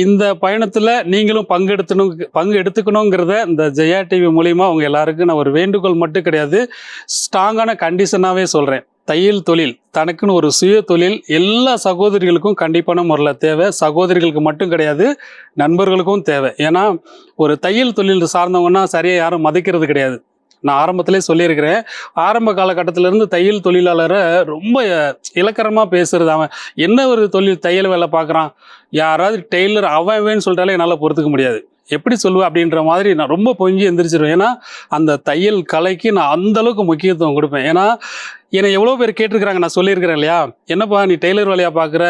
இந்த பயணத்தில் நீங்களும் பங்கு எடுத்துக்கணுங்கிறத இந்த ஜெயா டிவி மூலிமா அவங்க எல்லாருக்கும் நான் ஒரு வேண்டுகோள் மட்டும் கிடையாது, ஸ்ட்ராங்கான கண்டிஷனாகவே சொல்கிறேன். தையல் தொழில் தனக்குன்னு ஒரு சுய தொழில் எல்லா சகோதரிகளுக்கும் கண்டிப்பான முறையில் தேவை. சகோதரிகளுக்கு மட்டும் கிடையாது, நண்பர்களுக்கும் தேவை. ஏன்னா ஒரு தையல் தொழில் சார்ந்தவங்கன்னா சரியாக யாரும் மதிக்கிறது கிடையாது. நான் ஆரம்பத்திலே சொல்லியிருக்கிறேன், ஆரம்ப காலகட்டத்திலேருந்து தையல் தொழிலாளரை ரொம்ப இலக்கரமாக பேசுகிறது. அவன் என்ன ஒரு தையல் வேலை பார்க்குறான், யாராவது டெய்லர் அவன் சொல்லிட்டாலே என்னால் பொறுத்துக்க முடியாது. எப்படி சொல்லுவேன் அப்படின்ற மாதிரி நான் ரொம்ப பொங்கி எந்திரிச்சிருவேன். ஏன்னா அந்த தையல் கலைக்கு நான் அந்த அளவுக்கு முக்கியத்துவம் கொடுப்பேன். ஏன்னா என்னை எவ்வளோ பேர் கேட்டிருக்கிறாங்க, நான் சொல்லியிருக்கிறேன் இல்லையா, என்னப்பா நீ டெய்லர் வேலையாக பார்க்குற,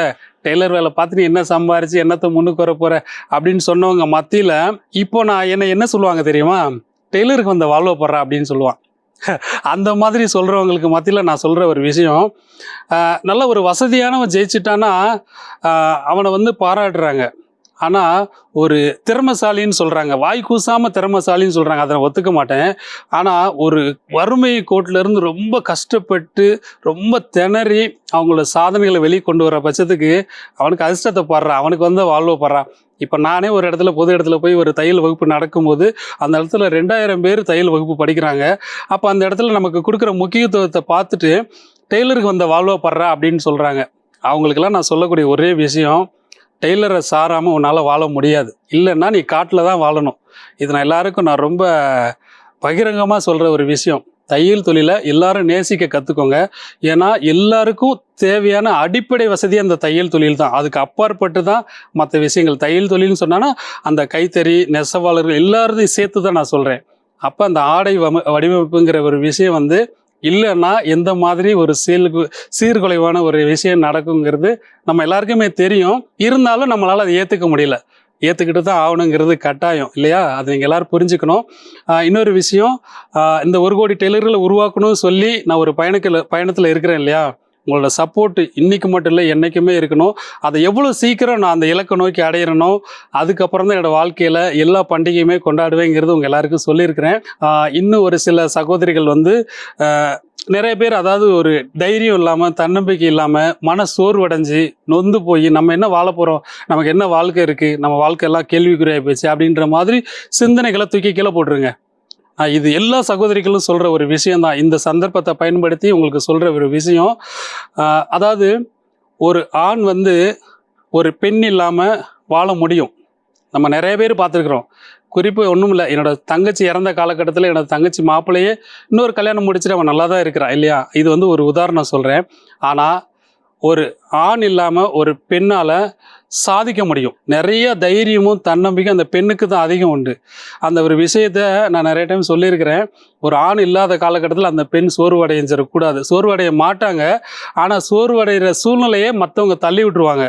டெய்லர் வேலை பார்த்து நீ என்ன சம்பாரிச்சு என்னத்தை முன்னுக்கு வர போகிற அப்படின்னு சொன்னவங்க மத்தியில் இப்போ நான் என்ன சொல்லுவாங்க தெரியுமா, டெய்லருக்கு வந்த வாழ்வை போடுறா அப்படின்னு சொல்லுவான். அந்த மாதிரி சொல்கிறவங்களுக்கு மத்தியில் நான் சொல்கிற ஒரு விஷயம், நல்ல ஒரு வசதியானவன் ஜெயிச்சிட்டான்னா அவனை வந்து பாராட்டுறாங்க. ஆனால் ஒரு திறமைசாலின்னு சொல்கிறாங்க, வாய் கூசாமல் திறமைசாலின்னு சொல்கிறாங்க, அதை நான் ஒத்துக்க மாட்டேன். ஆனால் ஒரு வறுமை கோட்டிலேருந்து ரொம்ப கஷ்டப்பட்டு ரொம்ப திணறி அவங்களோட சாதனைகளை வெளியே கொண்டு வர பட்சத்துக்கு அவனுக்கு அதிர்ஷ்டத்தை பாடுறான், அவனுக்கு வந்து வாழ்வை பாடுறான். இப்போ நானே ஒரு இடத்துல பொது இடத்துல போய் ஒரு தையல் வகுப்பு நடக்கும்போது அந்த இடத்துல 2000 பேர் தையல் வகுப்பு படிக்கிறாங்க. அப்போ அந்த இடத்துல நமக்கு கொடுக்குற முக்கியத்துவத்தை பார்த்துட்டு டெய்லருக்கு வந்த வாழ்வை பாடுறா அப்படின்னு சொல்கிறாங்க. அவங்களுக்கெல்லாம் நான் சொல்லக்கூடிய ஒரே விஷயம், டெய்லரை சாராமல் உன்னால் வாழ முடியாது, இல்லைன்னா நீ காட்டில் தான் வாழணும். இது நான் எல்லாருக்கும் நான் ரொம்ப பகிரங்கமாக சொல்கிற ஒரு விஷயம். தையல் தொழிலை எல்லாரும் நேசிக்க கற்றுக்கோங்க. ஏன்னா எல்லாருக்கும் தேவையான அடிப்படை வசதி அந்த தையல் தொழில் தான். அதுக்கு அப்பாற்பட்டு தான் மற்ற விஷயங்கள். தையல் தொழில்னு சொன்னான்னா அந்த கைத்தறி நெசவாளர்கள் எல்லாரையும் சேர்த்து தான் நான் சொல்கிறேன். அப்போ அந்த ஆடை வடிவமைப்புங்கிற ஒரு விஷயம் வந்து இல்லைன்னா எந்த மாதிரி ஒரு சீர்குலைவான ஒரு விஷயம் நடக்குங்கிறது நம்ம எல்லாருக்குமே தெரியும். இருந்தாலும் நம்மளால் அதை ஏற்றுக்க முடியல. ஏற்றுக்கிட்டு தான் ஆகணுங்கிறது கட்டாயம் இல்லையா, அது நீங்கள் எல்லோரும் புரிஞ்சுக்கணும். இன்னொரு விஷயம், இந்த 1 கோடி டெய்லர்களை உருவாக்கணும்னு சொல்லி நான் ஒரு பயணத்தில் இருக்கிறேன் இல்லையா, உங்களோட சப்போர்ட் இன்றைக்கி மட்டும் இல்லை என்றைக்குமே இருக்கணும். அதை எவ்வளோ சீக்கிரம் நான் அந்த இலக்கை நோக்கி அடையிறனோ அதுக்கப்புறம் தான் என்னோடய வாழ்க்கையில் எல்லா பண்டிகையுமே கொண்டாடுவேங்கிறது உங்கள் எல்லாருக்கும் சொல்லியிருக்கிறேன். இன்னும் ஒரு சில சகோதரிகள் வந்து நிறைய பேர் அதாவது ஒரு தைரியம் இல்லாமல் தன்னம்பிக்கை இல்லாமல் மன சோர்வடைஞ்சு நொந்து போய் நம்ம என்ன வாழ போகிறோம், நமக்கு என்ன வாழ்க்கை இருக்குது, நம்ம வாழ்க்கையெல்லாம் கேள்விக்குறியாக போச்சு அப்படின்ற மாதிரி சிந்தனைகளை தூக்கி கீழே போட்டுருங்க. இது எல்லா சகோதரிகளும் சொல்கிற ஒரு விஷயந்தான். இந்த சந்தர்ப்பத்தை பயன்படுத்தி உங்களுக்கு சொல்கிற ஒரு விஷயம், அதாவது ஒரு ஆண் வந்து ஒரு பெண் இல்லாமல் வாழ முடியும். நம்ம நிறைய பேர் பார்த்துருக்குறோம். குறிப்பு ஒன்றும் இல்லை, என்னோட தங்கச்சி இறந்த காலகட்டத்தில் என்னோட தங்கச்சி மாப்பிள்ளையே இன்னொரு கல்யாணம் முடிச்சுட்டு அவன் நல்லா தான் இருக்கிறான் இல்லையா. இது வந்து ஒரு உதாரணம் சொல்கிறேன். ஆனால் ஒரு ஆண் இல்லாமல் ஒரு பெண்ணால் சாதிக்க முடியும். நிறைய தைரியமும் தன்னம்பிக்கை அந்த பெண்ணுக்கு தான் அதிகம் உண்டு. அந்த ஒரு விஷயத்த நான் நிறைய டைம் சொல்லியிருக்கிறேன். ஒரு ஆண் இல்லாத காலகட்டத்தில் அந்த பெண் சோர்வடைஞ்சிடக்கூடாது. சோர்வடைய மாட்டாங்க, ஆனால் சோர்வடைகிற சூழ்நிலையை மற்றவங்க தள்ளி விட்டுருவாங்க.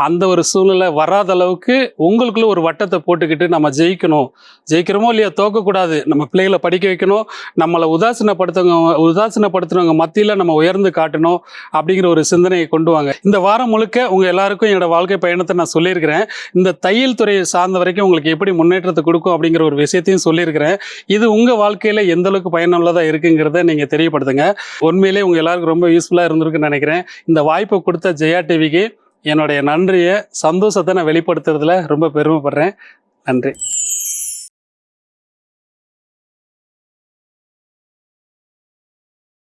அந்த ஒரு சூழ்நிலை வராத அளவுக்கு உங்களுக்குள்ள ஒரு வட்டத்தை போட்டுக்கிட்டு நம்ம ஜெயிக்கிறோமோ இல்லையா, தோக்கக்கூடாது, நம்ம பிள்ளைகளை படிக்க வைக்கணும், நம்மளை உதாசீனப்படுத்துறவங்க மத்தியில் நம்ம உயர்ந்து காட்டணும் அப்படிங்கிற ஒரு சிந்தனையை கொண்டு வாங்க. இந்த வாரம் முழுக்க உங்கள் எல்லாருக்கும் என்னோட வாழ்க்கை பயணத்தை நான் சொல்லியிருக்கிறேன். இந்த தையல் துறையை சார்ந்த வரைக்கும் உங்களுக்கு எப்படி முன்னேற்றத்தை கொடுக்கும் அப்படிங்கிற ஒரு விஷயத்தையும் சொல்லியிருக்கிறேன். இது உங்கள் வாழ்க்கையில் எந்த அளவுக்கு பயனுள்ளதாக இருக்குங்கிறத நீங்கள் தெரியப்படுத்துங்க. உண்மையிலே உங்கள் எல்லாருக்கும் ரொம்ப யூஸ்ஃபுல்லாக இருந்திருக்குன்னு நினைக்கிறேன். இந்த வாய்ப்பை கொடுத்த ஜெயா டிவிக்கு என்னுடைய நன்றியை, சந்தோஷத்தை நான் வெளிப்படுத்துறதுல ரொம்ப பெருமைப்படுறேன். நன்றி.